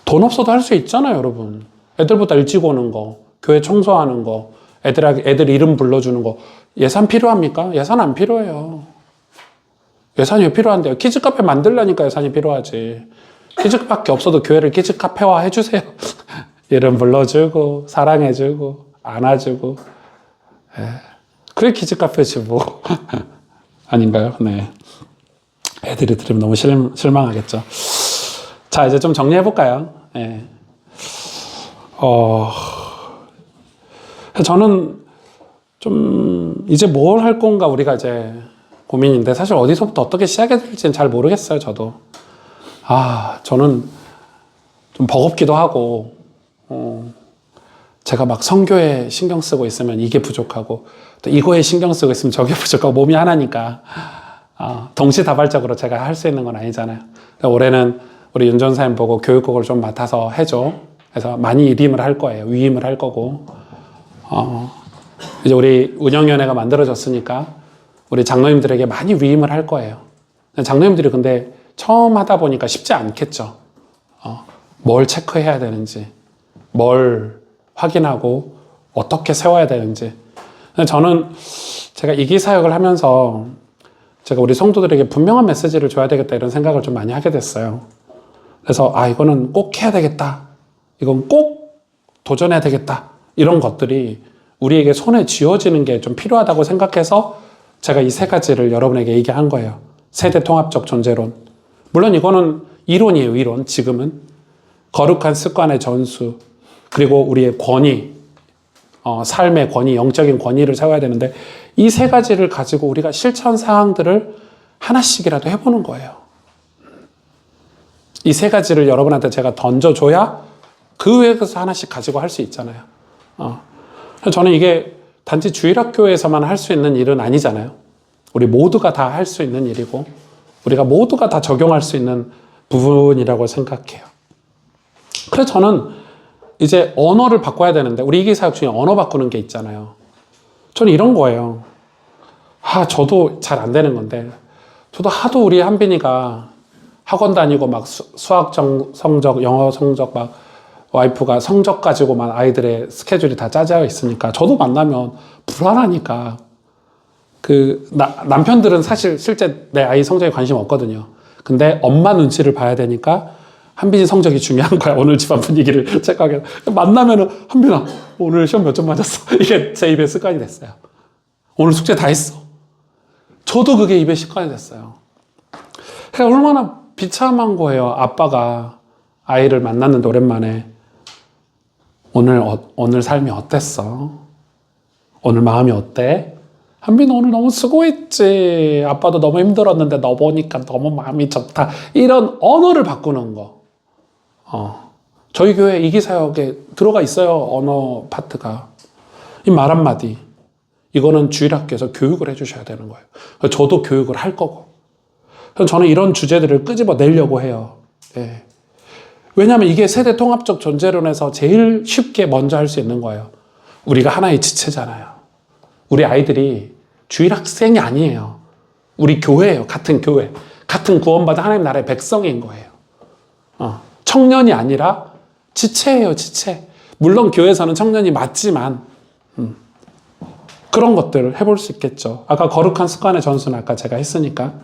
돈 없어도 할 수 있잖아요, 여러분. 애들보다 일찍 오는 거, 교회 청소하는 거, 애들 이름 불러주는 거, 예산 필요합니까? 예산 안 필요해요. 예산이 왜 필요한데요? 키즈 카페 만들려니까 예산이 필요하지. 키즈밖에 없어도 교회를 키즈 카페화 해주세요. 이름 불러주고, 사랑해주고, 안아주고. 그게 키즈 카페지 뭐. 아닌가요? 네. 애들이 들으면 너무 실망하겠죠. 자, 이제 좀 정리해볼까요? 네. 저는 좀 이제 뭘 할 건가 우리가 이제 고민인데, 사실 어디서부터 어떻게 시작해야 될지는 잘 모르겠어요, 저도. 저는 좀 버겁기도 하고, 제가 막 선교에 신경 쓰고 있으면 이게 부족하고, 또 이거에 신경 쓰고 있으면 저게 부족하고, 몸이 하나니까 동시다발적으로 제가 할 수 있는 건 아니잖아요. 올해는 우리 윤 전사님 보고 교육국을 좀 맡아서 해줘. 그래서 많이 위임을 할 거예요. 위임을 할 거고, 이제 우리 운영위원회가 만들어졌으니까 우리 장로님들에게 많이 위임을 할 거예요. 장로님들이 근데 처음 하다 보니까 쉽지 않겠죠. 뭘 체크해야 되는지, 뭘 확인하고 어떻게 세워야 되는지. 저는 제가 이기사역을 하면서 제가 우리 성도들에게 분명한 메시지를 줘야 되겠다 이런 생각을 좀 많이 하게 됐어요. 그래서 이거는 꼭 해야 되겠다. 이건 꼭 도전해야 되겠다. 이런 것들이 우리에게 손에 쥐어지는 게 좀 필요하다고 생각해서 제가 이 세 가지를 여러분에게 얘기한 거예요. 세대 통합적 존재론. 물론 이거는 이론이에요, 이론. 지금은. 거룩한 습관의 전수. 그리고 우리의 권위. 삶의 권위, 영적인 권위를 세워야 되는데 이 세 가지를 가지고 우리가 실천 사항들을 하나씩이라도 해보는 거예요. 이 세 가지를 여러분한테 제가 던져줘야 그 외에서 하나씩 가지고 할 수 있잖아요. 저는 이게 단지 주일학교에서만 할 수 있는 일은 아니잖아요. 우리 모두가 다 할 수 있는 일이고 우리가 모두가 다 적용할 수 있는 부분이라고 생각해요. 그래서 저는 이제 언어를 바꿔야 되는데 우리 이기사역 중에 언어 바꾸는 게 있잖아요. 저는 이런 거예요. 저도 잘 안 되는 건데 저도 하도 우리 한빈이가 학원 다니고 막 수학 성적, 영어 성적 막 와이프가 성적 가지고만 아이들의 스케줄이 다 짜져 있으니까 저도 만나면 불안하니까 남편들은 사실 실제 내 아이 성적에 관심 없거든요. 근데 엄마 눈치를 봐야 되니까 한빈이 성적이 중요한 거야. 오늘 집안 분위기를 체크하게. 만나면은 한빈아 오늘 시험 몇 점 맞았어. 이게 제 입에 습관이 됐어요. 오늘 숙제 다 했어. 저도 그게 입에 습관이 됐어요. 그러니까 얼마나 비참한 거예요. 아빠가 아이를 만났는데 오랜만에 오늘 삶이 어땠어? 오늘 마음이 어때? 한빈 오늘 너무 수고했지. 아빠도 너무 힘들었는데 너 보니까 너무 마음이 좋다. 이런 언어를 바꾸는 거. 저희 교회 이기사역에 들어가 있어요. 언어 파트가. 이 말 한마디. 이거는 주일학교에서 교육을 해주셔야 되는 거예요. 저도 교육을 할 거고. 저는 이런 주제들을 끄집어 내려고 해요. 네. 왜냐하면 이게 세대 통합적 존재론에서 제일 쉽게 먼저 할 수 있는 거예요. 우리가 하나의 지체잖아요. 우리 아이들이 주일학생이 아니에요. 우리 교회예요. 같은 교회. 같은 구원받은 하나님 나라의 백성인 거예요. 청년이 아니라 지체예요. 지체. 물론 교회에서는 청년이 맞지만 그런 것들을 해볼 수 있겠죠. 아까 거룩한 습관의 전수는 아까 제가 했으니까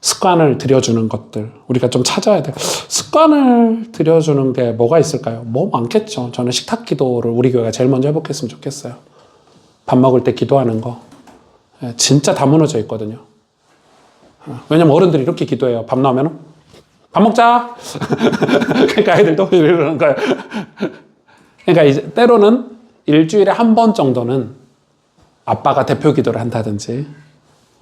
습관을 들여주는 것들 우리가 좀 찾아야 돼요. 습관을 들여주는 게 뭐가 있을까요? 뭐 많겠죠. 저는 식탁 기도를 우리 교회가 제일 먼저 회복했으면 좋겠어요. 밥 먹을 때 기도하는 거 진짜 다 무너져 있거든요. 왜냐면 어른들이 이렇게 기도해요. 밥 나오면 밥 먹자. 그러니까 아이들도 이러는 거예요. 그러니까 이제 때로는 일주일에 한 번 정도는 아빠가 대표 기도를 한다든지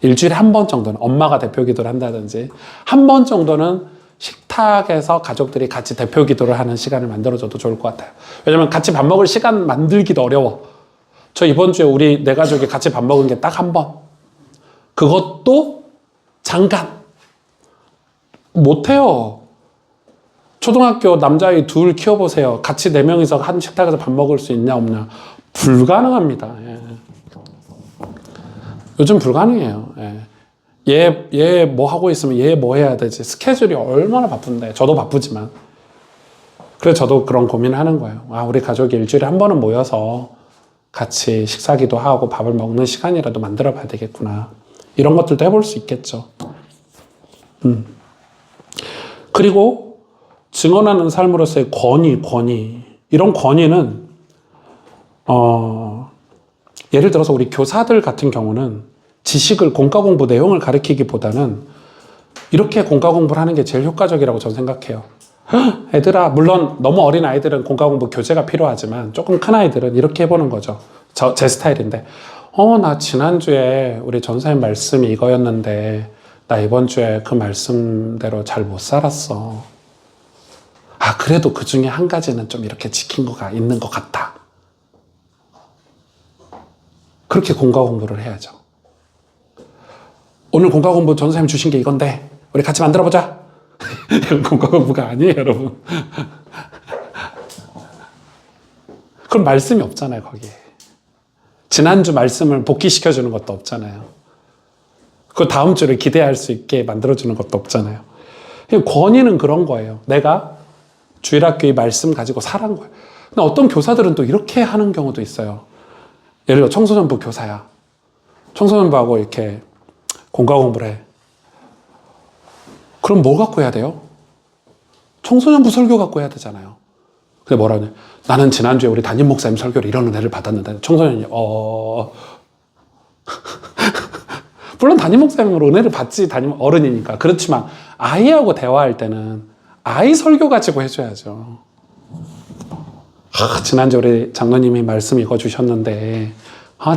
일주일에 한 번 정도는 엄마가 대표 기도를 한다든지 한 번 정도는 식탁에서 가족들이 같이 대표 기도를 하는 시간을 만들어줘도 좋을 것 같아요. 왜냐면 같이 밥 먹을 시간 만들기도 어려워. 저 이번 주에 우리 네 가족이 같이 밥 먹은 게 딱 한 번. 그것도 잠깐. 못해요. 초등학교 남자아이 둘 키워보세요. 같이 네 명이서 한 식탁에서 밥 먹을 수 있냐 없냐. 불가능합니다. 예. 요즘 불가능해요. 예. 얘 뭐 하고 있으면 얘 뭐 해야 되지. 스케줄이 얼마나 바쁜데. 저도 바쁘지만. 그래서 저도 그런 고민을 하는 거예요. 우리 가족이 일주일에 한 번은 모여서 같이 식사기도 하고 밥을 먹는 시간이라도 만들어 봐야 되겠구나. 이런 것들도 해볼 수 있겠죠. 그리고 증언하는 삶으로서의 권위. 이런 권위는 예를 들어서 우리 교사들 같은 경우는 지식을 공과 공부 내용을 가르치기보다는 이렇게 공과 공부를 하는 게 제일 효과적이라고 저는 생각해요. 애들아, 물론 너무 어린 아이들은 공과 공부 교재가 필요하지만 조금 큰 아이들은 이렇게 해보는 거죠. 제 스타일인데 나 지난주에 우리 전사님 말씀이 이거였는데 나 이번 주에 그 말씀대로 잘 못 살았어. 그래도 그 중에 한 가지는 좀 이렇게 지킨 거가 있는 것 같다. 그렇게 공과 공부를 해야죠. 오늘 공과 공부 전사님 주신 게 이건데 우리 같이 만들어보자. 이건 공과 공부가 아니에요, 여러분. 그럼 말씀이 없잖아요, 거기에. 지난주 말씀을 복기시켜주는 것도 없잖아요. 그 다음 주를 기대할 수 있게 만들어주는 것도 없잖아요. 권위는 그런 거예요. 내가 주일학교의 말씀 가지고 살한 거예요. 근데 어떤 교사들은 또 이렇게 하는 경우도 있어요. 예를 들어 청소년부 교사야. 청소년부하고 이렇게 공과 공부를 해. 그럼 뭐 갖고 해야 돼요? 청소년부 설교 갖고 해야 되잖아요. 근데 뭐라냐? 나는 지난주에 우리 담임 목사님 설교를 이런 은혜를 받았는데 청소년이 물론 담임 목사님으로 은혜를 받지, 담임 어른이니까. 그렇지만 아이하고 대화할 때는 아이 설교 가지고 해줘야죠. 지난주 우리 장로님이 말씀 읽어주셨는데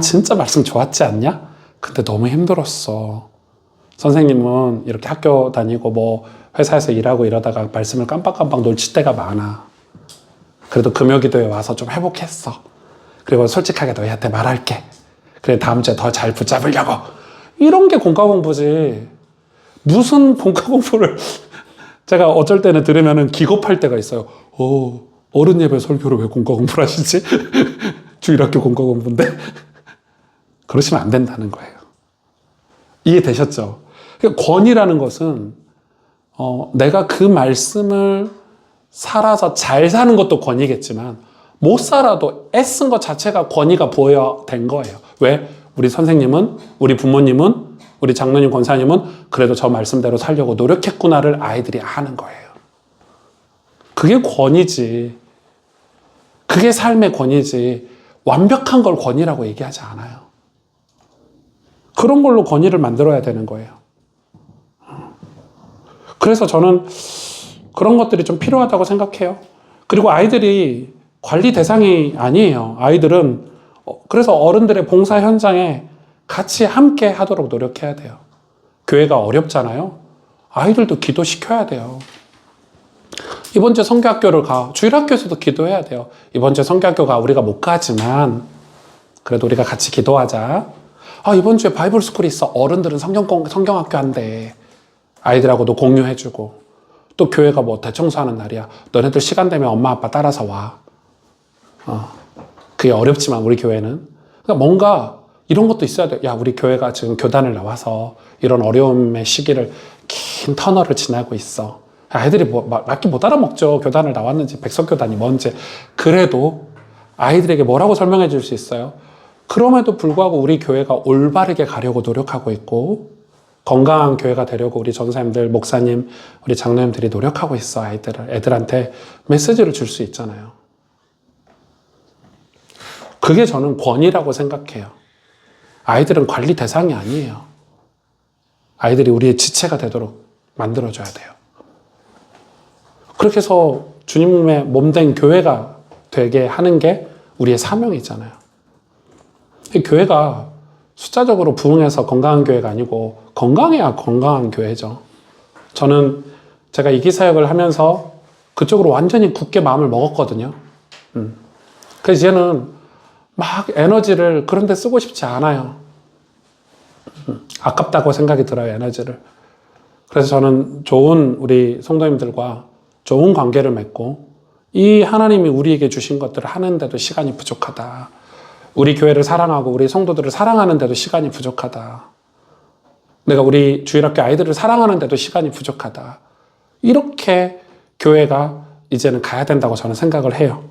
진짜 말씀 좋았지 않냐? 근데 너무 힘들었어. 선생님은 이렇게 학교 다니고 뭐 회사에서 일하고 이러다가 말씀을 깜빡깜빡 놓칠 때가 많아. 그래도 금요기도에 와서 좀 회복했어. 그리고 솔직하게 너희한테 말할게. 그래 다음 주에 더 잘 붙잡으려고. 이런 게 공과 공부지. 무슨 공과 공부를 제가 어쩔 때는 들으면은 기겁할 때가 있어요. 어른 예배 설교를 왜 공과 공부를 하시지? 주일학교 공과 공부인데. 그러시면 안 된다는 거예요. 이해되셨죠? 그러니까 권위라는 것은 내가 그 말씀을 살아서 잘 사는 것도 권위겠지만 못 살아도 애쓴 것 자체가 권위가 부여된 거예요. 왜? 우리 선생님은, 우리 부모님은, 우리 장로님, 권사님은 그래도 저 말씀대로 살려고 노력했구나를 아이들이 아는 거예요. 그게 권위지. 그게 삶의 권위지. 완벽한 걸 권위라고 얘기하지 않아요. 그런 걸로 권위를 만들어야 되는 거예요. 그래서 저는 그런 것들이 좀 필요하다고 생각해요. 그리고 아이들이 관리 대상이 아니에요. 아이들은 그래서 어른들의 봉사 현장에 같이 함께 하도록 노력해야 돼요. 교회가 어렵잖아요. 아이들도 기도시켜야 돼요. 이번 주에 성교학교를 가. 주일학교에서도 기도해야 돼요. 이번 주에 성교학교가 우리가 못 가지만 그래도 우리가 같이 기도하자. 이번 주에 바이블 스쿨이 있어. 어른들은 성경학교 한대. 아이들하고도 공유해주고. 또 교회가 뭐 대청소하는 날이야. 너네들 시간 되면 엄마 아빠 따라서 와. 그게 어렵지만 우리 교회는. 그러니까 뭔가 이런 것도 있어야 돼. 야, 우리 교회가 지금 교단을 나와서 이런 어려움의 시기를 긴 터널을 지나고 있어. 아이들이 맞게 못 알아먹죠. 교단을 나왔는지 백석교단이 뭔지. 그래도 아이들에게 뭐라고 설명해 줄 수 있어요? 그럼에도 불구하고 우리 교회가 올바르게 가려고 노력하고 있고 건강한 교회가 되려고 우리 전사님들, 목사님, 우리 장로님들이 노력하고 있어. 애들한테 메시지를 줄 수 있잖아요. 그게 저는 권위라고 생각해요. 아이들은 관리 대상이 아니에요. 아이들이 우리의 지체가 되도록 만들어줘야 돼요. 그렇게 해서 주님의 몸된 교회가 되게 하는 게 우리의 사명이잖아요. 교회가 숫자적으로 부흥해서 건강한 교회가 아니고 건강해야 건강한 교회죠. 저는 제가 이 기사역을 하면서 그쪽으로 완전히 굳게 마음을 먹었거든요. 그래서 이제는 막 에너지를 그런 데 쓰고 싶지 않아요. 아깝다고 생각이 들어요, 에너지를. 그래서 저는 좋은 우리 성도님들과 좋은 관계를 맺고 이 하나님이 우리에게 주신 것들을 하는데도 시간이 부족하다. 우리 교회를 사랑하고 우리 성도들을 사랑하는데도 시간이 부족하다. 내가 우리 주일학교 아이들을 사랑하는데도 시간이 부족하다. 이렇게 교회가 이제는 가야 된다고 저는 생각을 해요.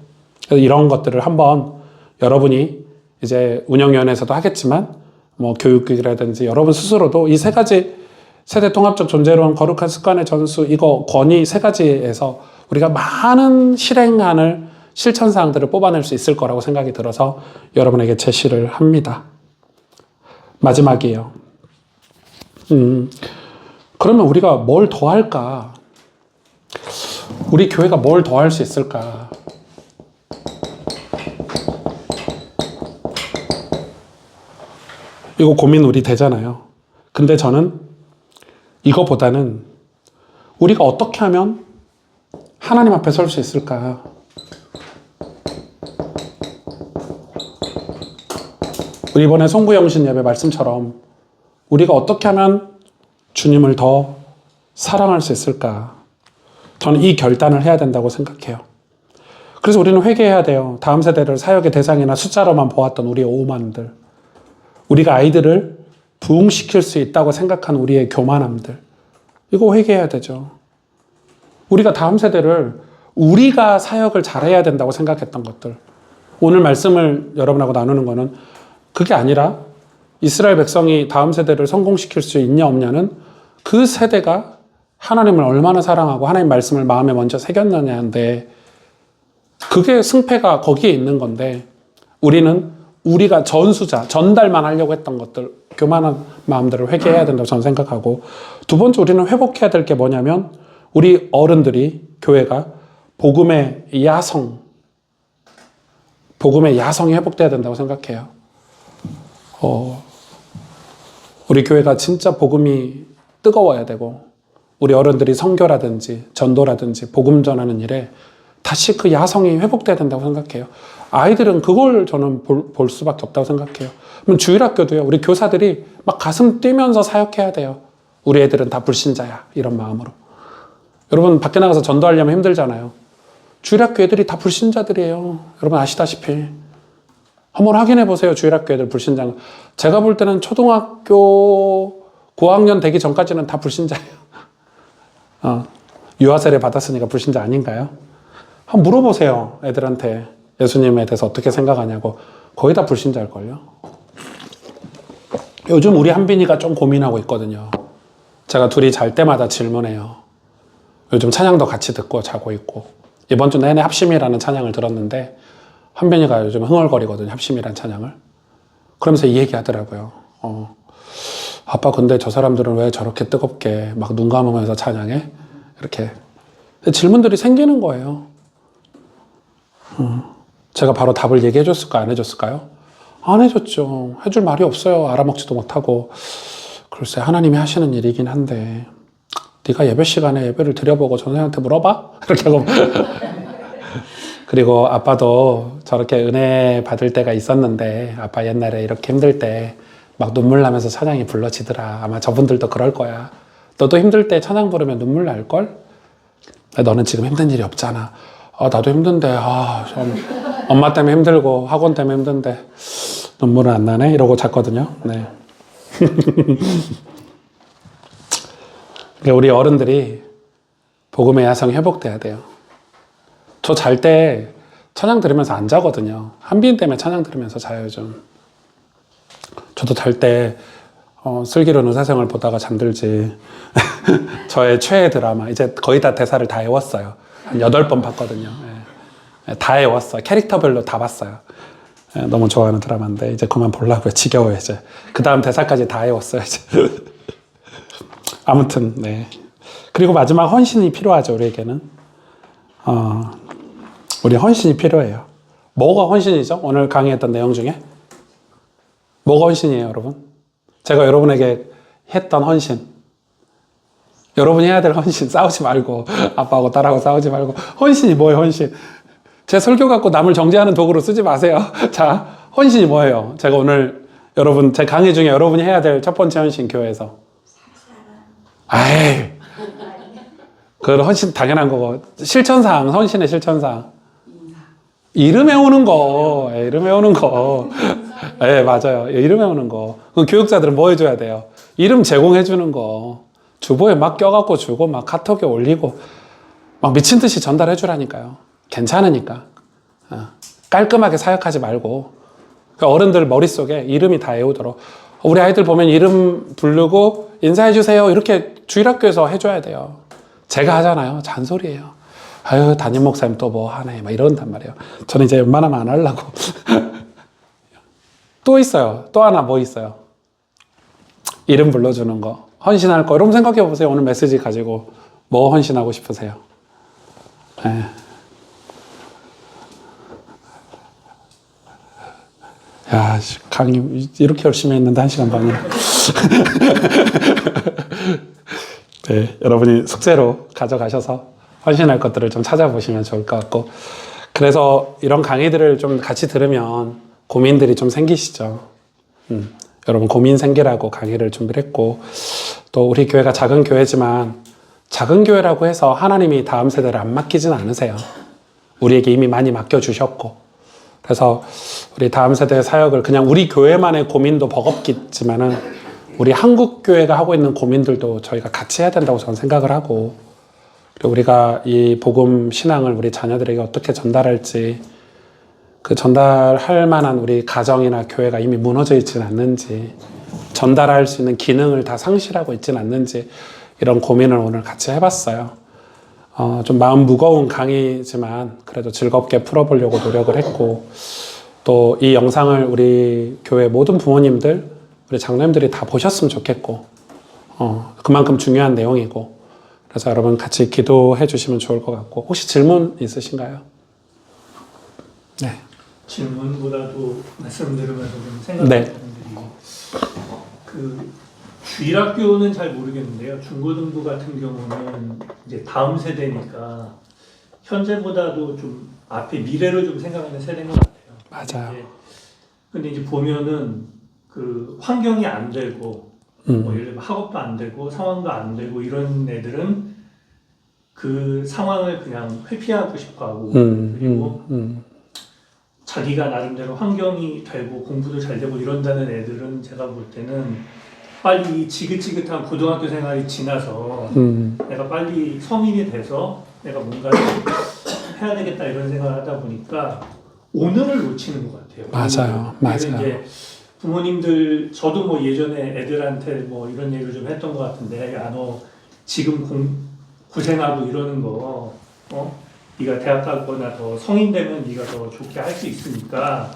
그래서 이런 것들을 한번 여러분이 이제 운영위원회에서도 하겠지만 뭐 교육이라든지 여러분 스스로도 이 세 가지 세대 통합적 존재론, 거룩한 습관의 전수, 이거 권위 세 가지에서 우리가 많은 실행안을 실천사항들을 뽑아낼 수 있을 거라고 생각이 들어서 여러분에게 제시를 합니다. 마지막이에요. 그러면 우리가 뭘 더 할까? 우리 교회가 뭘 더 할 수 있을까? 이거 고민 우리 되잖아요. 근데 저는 이거보다는 우리가 어떻게 하면 하나님 앞에 설 수 있을까? 우리 이번에 송구영신 예배 말씀처럼 우리가 어떻게 하면 주님을 더 사랑할 수 있을까? 저는 이 결단을 해야 된다고 생각해요. 그래서 우리는 회개해야 돼요. 다음 세대를 사역의 대상이나 숫자로만 보았던 우리의 오만들, 우리가 아이들을 부흥시킬 수 있다고 생각하는 우리의 교만함들, 이거 회개해야 되죠. 우리가 다음 세대를 우리가 사역을 잘해야 된다고 생각했던 것들. 오늘 말씀을 여러분하고 나누는 거는 그게 아니라 이스라엘 백성이 다음 세대를 성공시킬 수 있냐 없냐는 그 세대가 하나님을 얼마나 사랑하고 하나님 말씀을 마음에 먼저 새겼느냐인데, 그게 승패가 거기에 있는 건데, 우리가 전달만 하려고 했던 것들, 교만한 마음들을 회개해야 된다고 저는 생각하고, 두 번째 우리는 회복해야 될 게 뭐냐면, 우리 어른들이, 교회가 복음의 야성이 회복돼야 된다고 생각해요. 우리 교회가 진짜 복음이 뜨거워야 되고, 우리 어른들이 선교라든지 전도라든지 복음 전하는 일에 다시 그 야성이 회복돼야 된다고 생각해요. 아이들은 그걸 저는 볼 수밖에 없다고 생각해요. 그럼 주일학교도요. 우리 교사들이 막 가슴 뛰면서 사역해야 돼요. 우리 애들은 다 불신자야, 이런 마음으로. 여러분 밖에 나가서 전도하려면 힘들잖아요. 주일학교 애들이 다 불신자들이에요. 여러분 아시다시피. 한번 확인해 보세요. 주일학교 애들 불신자. 제가 볼 때는 초등학교 고학년 되기 전까지는 다 불신자예요. 유아세례 받았으니까 불신자 아닌가요? 한번 물어보세요. 애들한테 예수님에 대해서 어떻게 생각하냐고. 거의 다 불신자일걸요. 요즘 우리 한빈이가 좀 고민하고 있거든요. 제가 둘이 잘 때마다 질문해요. 요즘 찬양도 같이 듣고 자고 있고, 이번 주 내내 합심이라는 찬양을 들었는데 한빈이가 요즘 흥얼거리거든요. 합심이라는 찬양을. 그러면서 이 얘기 하더라고요. 아빠 근데 저 사람들은 왜 저렇게 뜨겁게 막 눈 감으면서 찬양해? 이렇게 질문들이 생기는 거예요. 제가 바로 답을 얘기해 줬을까요? 안 해줬을까요? 안 해줬죠. 해줄 말이 없어요. 알아먹지도 못하고. 글쎄 하나님이 하시는 일이긴 한데 네가 예배 시간에 예배를 드려보고 전생한테 물어봐? 이렇게 하고. 그리고 아빠도 저렇게 은혜 받을 때가 있었는데, 아빠 옛날에 이렇게 힘들 때 막 눈물 나면서 찬양이 불러지더라. 아마 저분들도 그럴 거야. 너도 힘들 때 찬양 부르면 눈물 날걸? 너는 지금 힘든 일이 없잖아. 나도 힘든데, 좀 엄마 때문에 힘들고 학원 때문에 힘든데 눈물은 안 나네? 이러고 잤거든요. 네. 우리 어른들이 복음의 야성이 회복돼야 돼요. 저 잘 때 찬양 들으면서 안 자거든요. 한빈 때문에 찬양 들으면서 자요, 요즘. 저도 잘 때 슬기로운 의사생활 보다가 잠들지. 저의 최애 드라마, 이제 거의 다 대사를 다 외웠어요. 한 8번 봤거든요. 다 외웠어요. 캐릭터별로 다 봤어요. 너무 좋아하는 드라마인데 이제 그만 보려고요. 지겨워요, 이제. 그 다음 대사까지 다 외웠어요, 이제. 아무튼, 네. 그리고 마지막 헌신이 필요하죠, 우리에게는. 우리 헌신이 필요해요. 뭐가 헌신이죠? 오늘 강의했던 내용 중에? 뭐가 헌신이에요, 여러분? 제가 여러분에게 했던 헌신. 여러분이 해야 될 헌신. 싸우지 말고, 아빠하고 딸하고 싸우지 말고. 헌신이 뭐예요, 헌신? 제 설교 갖고 남을 정죄하는 도구로 쓰지 마세요. 자, 헌신이 뭐예요? 제가 오늘 여러분, 제 강의 중에 여러분이 해야 될 첫 번째 헌신, 교회에서. 아이, 그건 헌신 당연한 거고. 실천사항, 헌신의 실천사항. 이름 외우는 거. 이름 외우는 거. 네, 맞아요. 이름 외우는 거. 그 교육자들은 뭐 해줘야 돼요? 이름 제공해주는 거. 주보에 막 껴갖고 주고, 막 카톡에 올리고, 막 미친 듯이 전달해주라니까요. 괜찮으니까. 깔끔하게 사역하지 말고. 어른들 머릿속에 이름이 다 외우도록. 우리 아이들 보면 이름 부르고 인사해주세요. 이렇게 주일학교에서 해줘야 돼요. 제가 하잖아요. 잔소리예요. 아유, 담임 목사님 또 뭐 하네. 막 이런단 말이에요. 저는 이제 웬만하면 안 하려고. 또 있어요. 또 하나 뭐 있어요? 이름 불러주는 거. 헌신할 거. 여러분 생각해 보세요. 오늘 메시지 가지고 뭐 헌신하고 싶으세요? 네. 야, 강의 이렇게 열심히 했는데 1시간 반이나. 네, 여러분이 숙제로 가져가셔서 헌신할 것들을 좀 찾아보시면 좋을 것 같고, 그래서 이런 강의들을 좀 같이 들으면 고민들이 좀 생기시죠. 여러분 고민 생기라고 강의를 준비를 했고, 또 우리 교회가 작은 교회지만 작은 교회라고 해서 하나님이 다음 세대를 안 맡기진 않으세요. 우리에게 이미 많이 맡겨주셨고, 그래서 우리 다음 세대의 사역을 그냥 우리 교회만의 고민도 버겁겠지만은 우리 한국 교회가 하고 있는 고민들도 저희가 같이 해야 된다고 저는 생각을 하고, 그리고 우리가 이 복음 신앙을 우리 자녀들에게 어떻게 전달할지, 그 전달할 만한 우리 가정이나 교회가 이미 무너져 있지는 않는지, 전달할 수 있는 기능을 다 상실하고 있지는 않는지, 이런 고민을 오늘 같이 해봤어요. 좀 마음 무거운 강의지만 그래도 즐겁게 풀어보려고 노력을 했고, 또 이 영상을 우리 교회 모든 부모님들, 우리 장로님들이 다 보셨으면 좋겠고, 그만큼 중요한 내용이고, 그래서 여러분 같이 기도해 주시면 좋을 것 같고, 혹시 질문 있으신가요? 네. 질문보다도 말씀 들으면서 좀 생각하는 네. 분들이 그 주일학교는 잘 모르겠는데요. 중고등부 같은 경우는 이제 다음 세대니까 현재보다도 좀 앞에 미래를 좀 생각하는 세대인 것 같아요. 맞아요. 근데 이제 보면은 그 환경이 안 되고 뭐 예를 들면 학업도 안 되고 상황도 안 되고 이런 애들은 그 상황을 그냥 회피하고 싶어하고 그리고 자기가 나름대로 환경이 되고 공부도 잘 되고 이런다는 애들은 제가 볼 때는 빨리 지긋지긋한 고등학교 생활이 지나서 내가 빨리 성인이 돼서 내가 뭔가를 해야 되겠다 이런 생각을 하다 보니까 오늘을 놓치는 것 같아요. 맞아요. 그래서 맞아요. 이제 부모님들 저도 뭐 예전에 애들한테 뭐 이런 얘기를 좀 했던 것 같은데, 야 너 지금 고생하고 이러는 거 네가 대학 가거나 더 성인 되면 네가 더 좋게 할 수 있으니까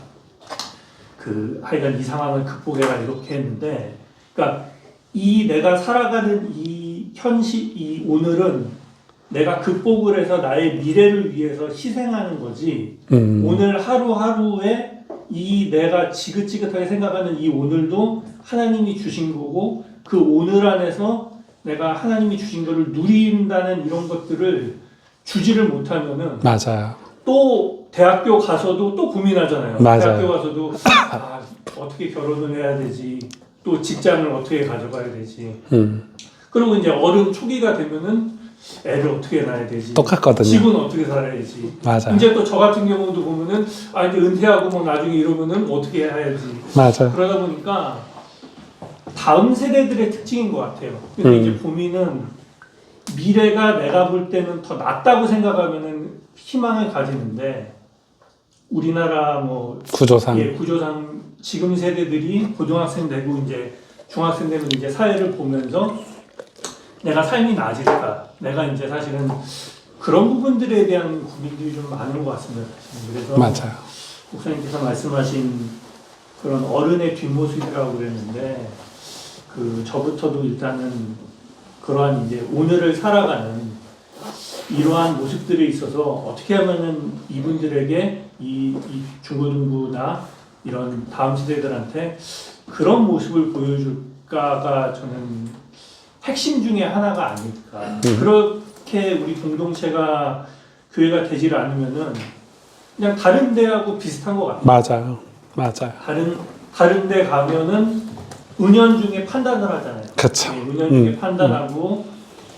그 하여간 이 상황을 극복해라 이렇게 했는데, 그러니까 이 내가 살아가는 이 현실, 이 오늘은 내가 극복을 해서 나의 미래를 위해서 희생하는 거지. 오늘 하루하루에 이 내가 지긋지긋하게 생각하는 이 오늘도 하나님이 주신 거고, 그 오늘 안에서 내가 하나님이 주신 거를 누린다는 이런 것들을 주지를 못하면은 맞아요. 또 대학교 가서도 또 고민하잖아요. 맞아요. 대학교 가서도 어떻게 결혼을 해야 되지, 또 직장을 어떻게 가져가야 되지. 그리고 이제 어른 초기가 되면은 애를 어떻게 낳아야 되지, 똑같거든요. 집은 어떻게 살아야지. 맞아요. 이제 또 저 같은 경우도 보면은 이제 은퇴하고 뭐 나중에 이러면은 어떻게 해야지. 맞아요. 그러다 보니까 다음 세대들의 특징인 것 같아요. 근데 이제 고민은 미래가 내가 볼 때는 더 낫다고 생각하면은 희망을 가지는데, 우리나라 뭐 구조상. 구조상 지금 세대들이 고등학생 되고 이제 중학생 되면 이제 사회를 보면서 내가 삶이 나아질까, 내가 이제 사실은 그런 부분들에 대한 고민들이 좀 많은 것 같습니다. 그래서 맞아요. 목사님께서 말씀하신 그런 어른의 뒷모습이라고 그랬는데, 그 저부터도 일단은 그러한 이제 오늘을 살아가는 이러한 모습들에 있어서 어떻게 하면은 이분들에게 이 중고등부나 이런 다음 세대들한테 그런 모습을 보여줄까가 저는 핵심 중에 하나가 아닐까. 그렇게 우리 공동체가 교회가 되질 않으면은 그냥 다른 데하고 비슷한 것 같아요. 맞아요. 맞아요. 다른 데 가면은 은연중에 판단을 하잖아요. 그쵸. 은연중에 판단하고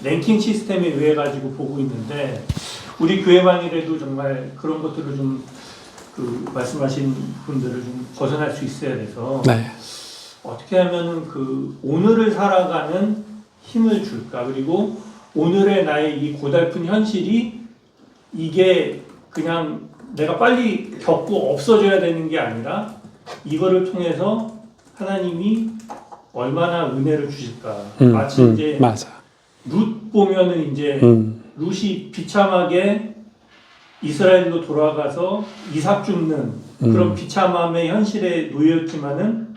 랭킹 시스템에 의해 가지고 보고 있는데, 우리 교회만이라도 정말 그런 것들을 좀 그 말씀하신 분들을 좀 벗어날 수 있어야 돼서 네. 어떻게 하면은 그 오늘을 살아가는 힘을 줄까. 그리고 오늘의 나의 이 고달픈 현실이 이게 그냥 내가 빨리 겪고 없어져야 되는 게 아니라 이거를 통해서 하나님이 얼마나 은혜를 주실까. 마치 이제 맞아. 룻 보면은 이제 룻이 비참하게 이스라엘로 돌아가서 이삭 줍는 그런 비참함의 현실에 놓였지만은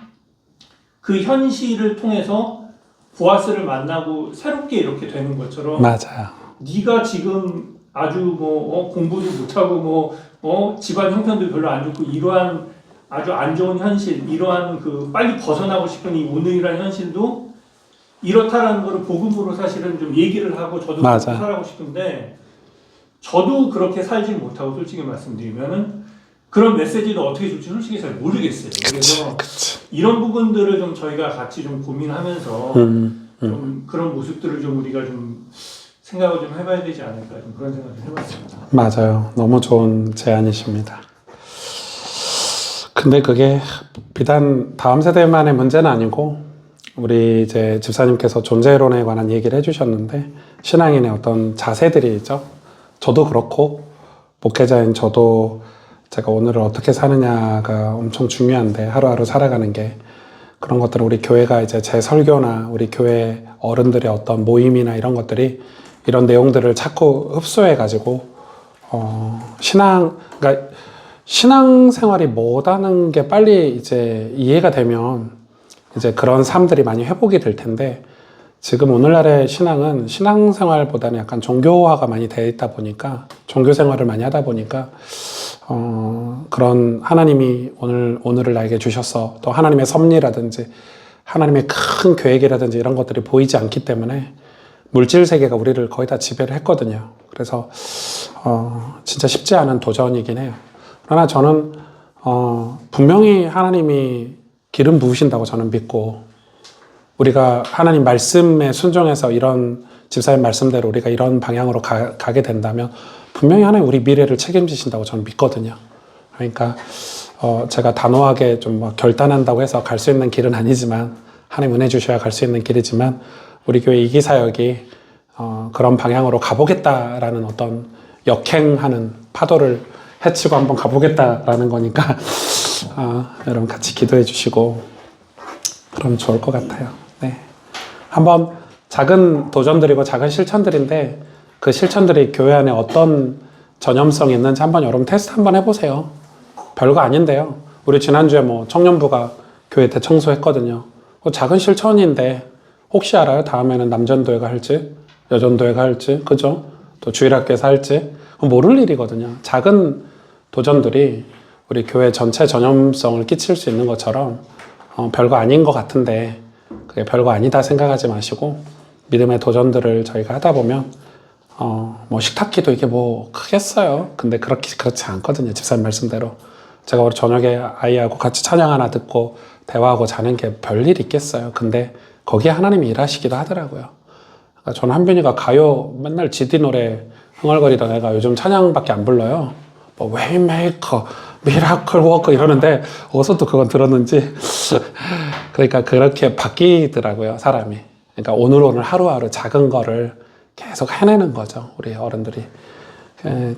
그 현실을 통해서 보아스를 만나고 새롭게 이렇게 되는 것처럼, 맞아요. 네가 지금 아주 뭐 공부도 못하고 집안 형편도 별로 안 좋고 이러한 아주 안 좋은 현실, 이러한 그 빨리 벗어나고 싶은 이 오늘이라는 현실도 이렇다라는 거를 복음으로 사실은 좀 얘기를 하고, 저도 그렇게 살아가고 싶은데 저도 그렇게 살지 못하고 솔직히 말씀드리면은 그런 메시지를 어떻게 줄지 솔직히 잘 모르겠어요. 그래서 이런 부분들을 좀 저희가 같이 좀 고민하면서 좀 그런 모습들을 좀 우리가 좀 생각을 좀 해봐야 되지 않을까, 좀 그런 생각을 해봤습니다. 맞아요. 너무 좋은 제안이십니다. 근데 그게 비단 다음 세대만의 문제는 아니고 우리 이제 집사님께서 존재론에 관한 얘기를 해주셨는데, 신앙인의 어떤 자세들이 있죠. 저도 그렇고, 목회자인 저도 제가 오늘을 어떻게 사느냐가 엄청 중요한데, 하루하루 살아가는 게. 그런 것들은 우리 교회가 이제 제 설교나 우리 교회 어른들의 어떤 모임이나 이런 것들이 이런 내용들을 자꾸 흡수해가지고, 그러니까 신앙생활이 뭐다는 게 빨리 이제 이해가 되면 이제 그런 삶들이 많이 회복이 될 텐데, 지금 오늘날의 신앙은 신앙생활보다는 약간 종교화가 많이 되어 있다 보니까, 종교생활을 많이 하다 보니까 그런 하나님이 오늘을 나에게 주셔서 또 하나님의 섭리라든지 하나님의 큰 계획이라든지 이런 것들이 보이지 않기 때문에 물질 세계가 우리를 거의 다 지배를 했거든요. 그래서 진짜 쉽지 않은 도전이긴 해요. 그러나 저는 분명히 하나님이 기름 부으신다고 저는 믿고, 우리가 하나님 말씀에 순종해서 이런 집사님 말씀대로 우리가 이런 방향으로 가게 된다면 분명히 하나님 우리 미래를 책임지신다고 저는 믿거든요. 그러니까 제가 단호하게 좀 막 결단한다고 해서 갈 수 있는 길은 아니지만, 하나님 은혜 주셔야 갈 수 있는 길이지만, 우리 교회 이기사역이 그런 방향으로 가보겠다라는 어떤 역행하는 파도를 해치고 한번 가보겠다라는 거니까 여러분 같이 기도해 주시고 그러면 좋을 것 같아요. 네, 한번 작은 도전들이고 작은 실천들인데 그 실천들이 교회 안에 어떤 전염성이 있는지 한번 여러분 테스트 한번 해보세요. 별거 아닌데요. 우리 지난주에 뭐 청년부가 교회 대청소했거든요. 작은 실천인데 혹시 알아요? 다음에는 남전도회가 할지 여전도회가 할지, 그죠? 또 주일학교에서 할지 모를 일이거든요. 작은 도전들이 우리 교회 전체 전염성을 끼칠 수 있는 것처럼 별거 아닌 것 같은데 그게 별거 아니다 생각하지 마시고 믿음의 도전들을 저희가 하다 보면 뭐 식탁기도 이게 뭐 크겠어요. 근데 그렇지 않거든요. 집사님 말씀대로 제가 우리 저녁에 아이하고 같이 찬양 하나 듣고 대화하고 자는 게 별일 있겠어요. 근데 거기에 하나님이 일하시기도 하더라고요. 그러니까 저는 한빈이가 가요 맨날 GD 노래 흥얼거리던 애가 요즘 찬양밖에 안 불러요. 뭐 웨이메이커, 미라클 워커 이러는데 어디서 또 그건 들었는지 그러니까 그렇게 바뀌더라고요, 사람이. 그러니까 오늘 하루하루 작은 거를 계속 해내는 거죠, 우리 어른들이.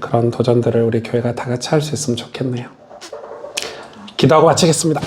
그런 도전들을 우리 교회가 다 같이 할 수 있으면 좋겠네요. 기도하고 마치겠습니다.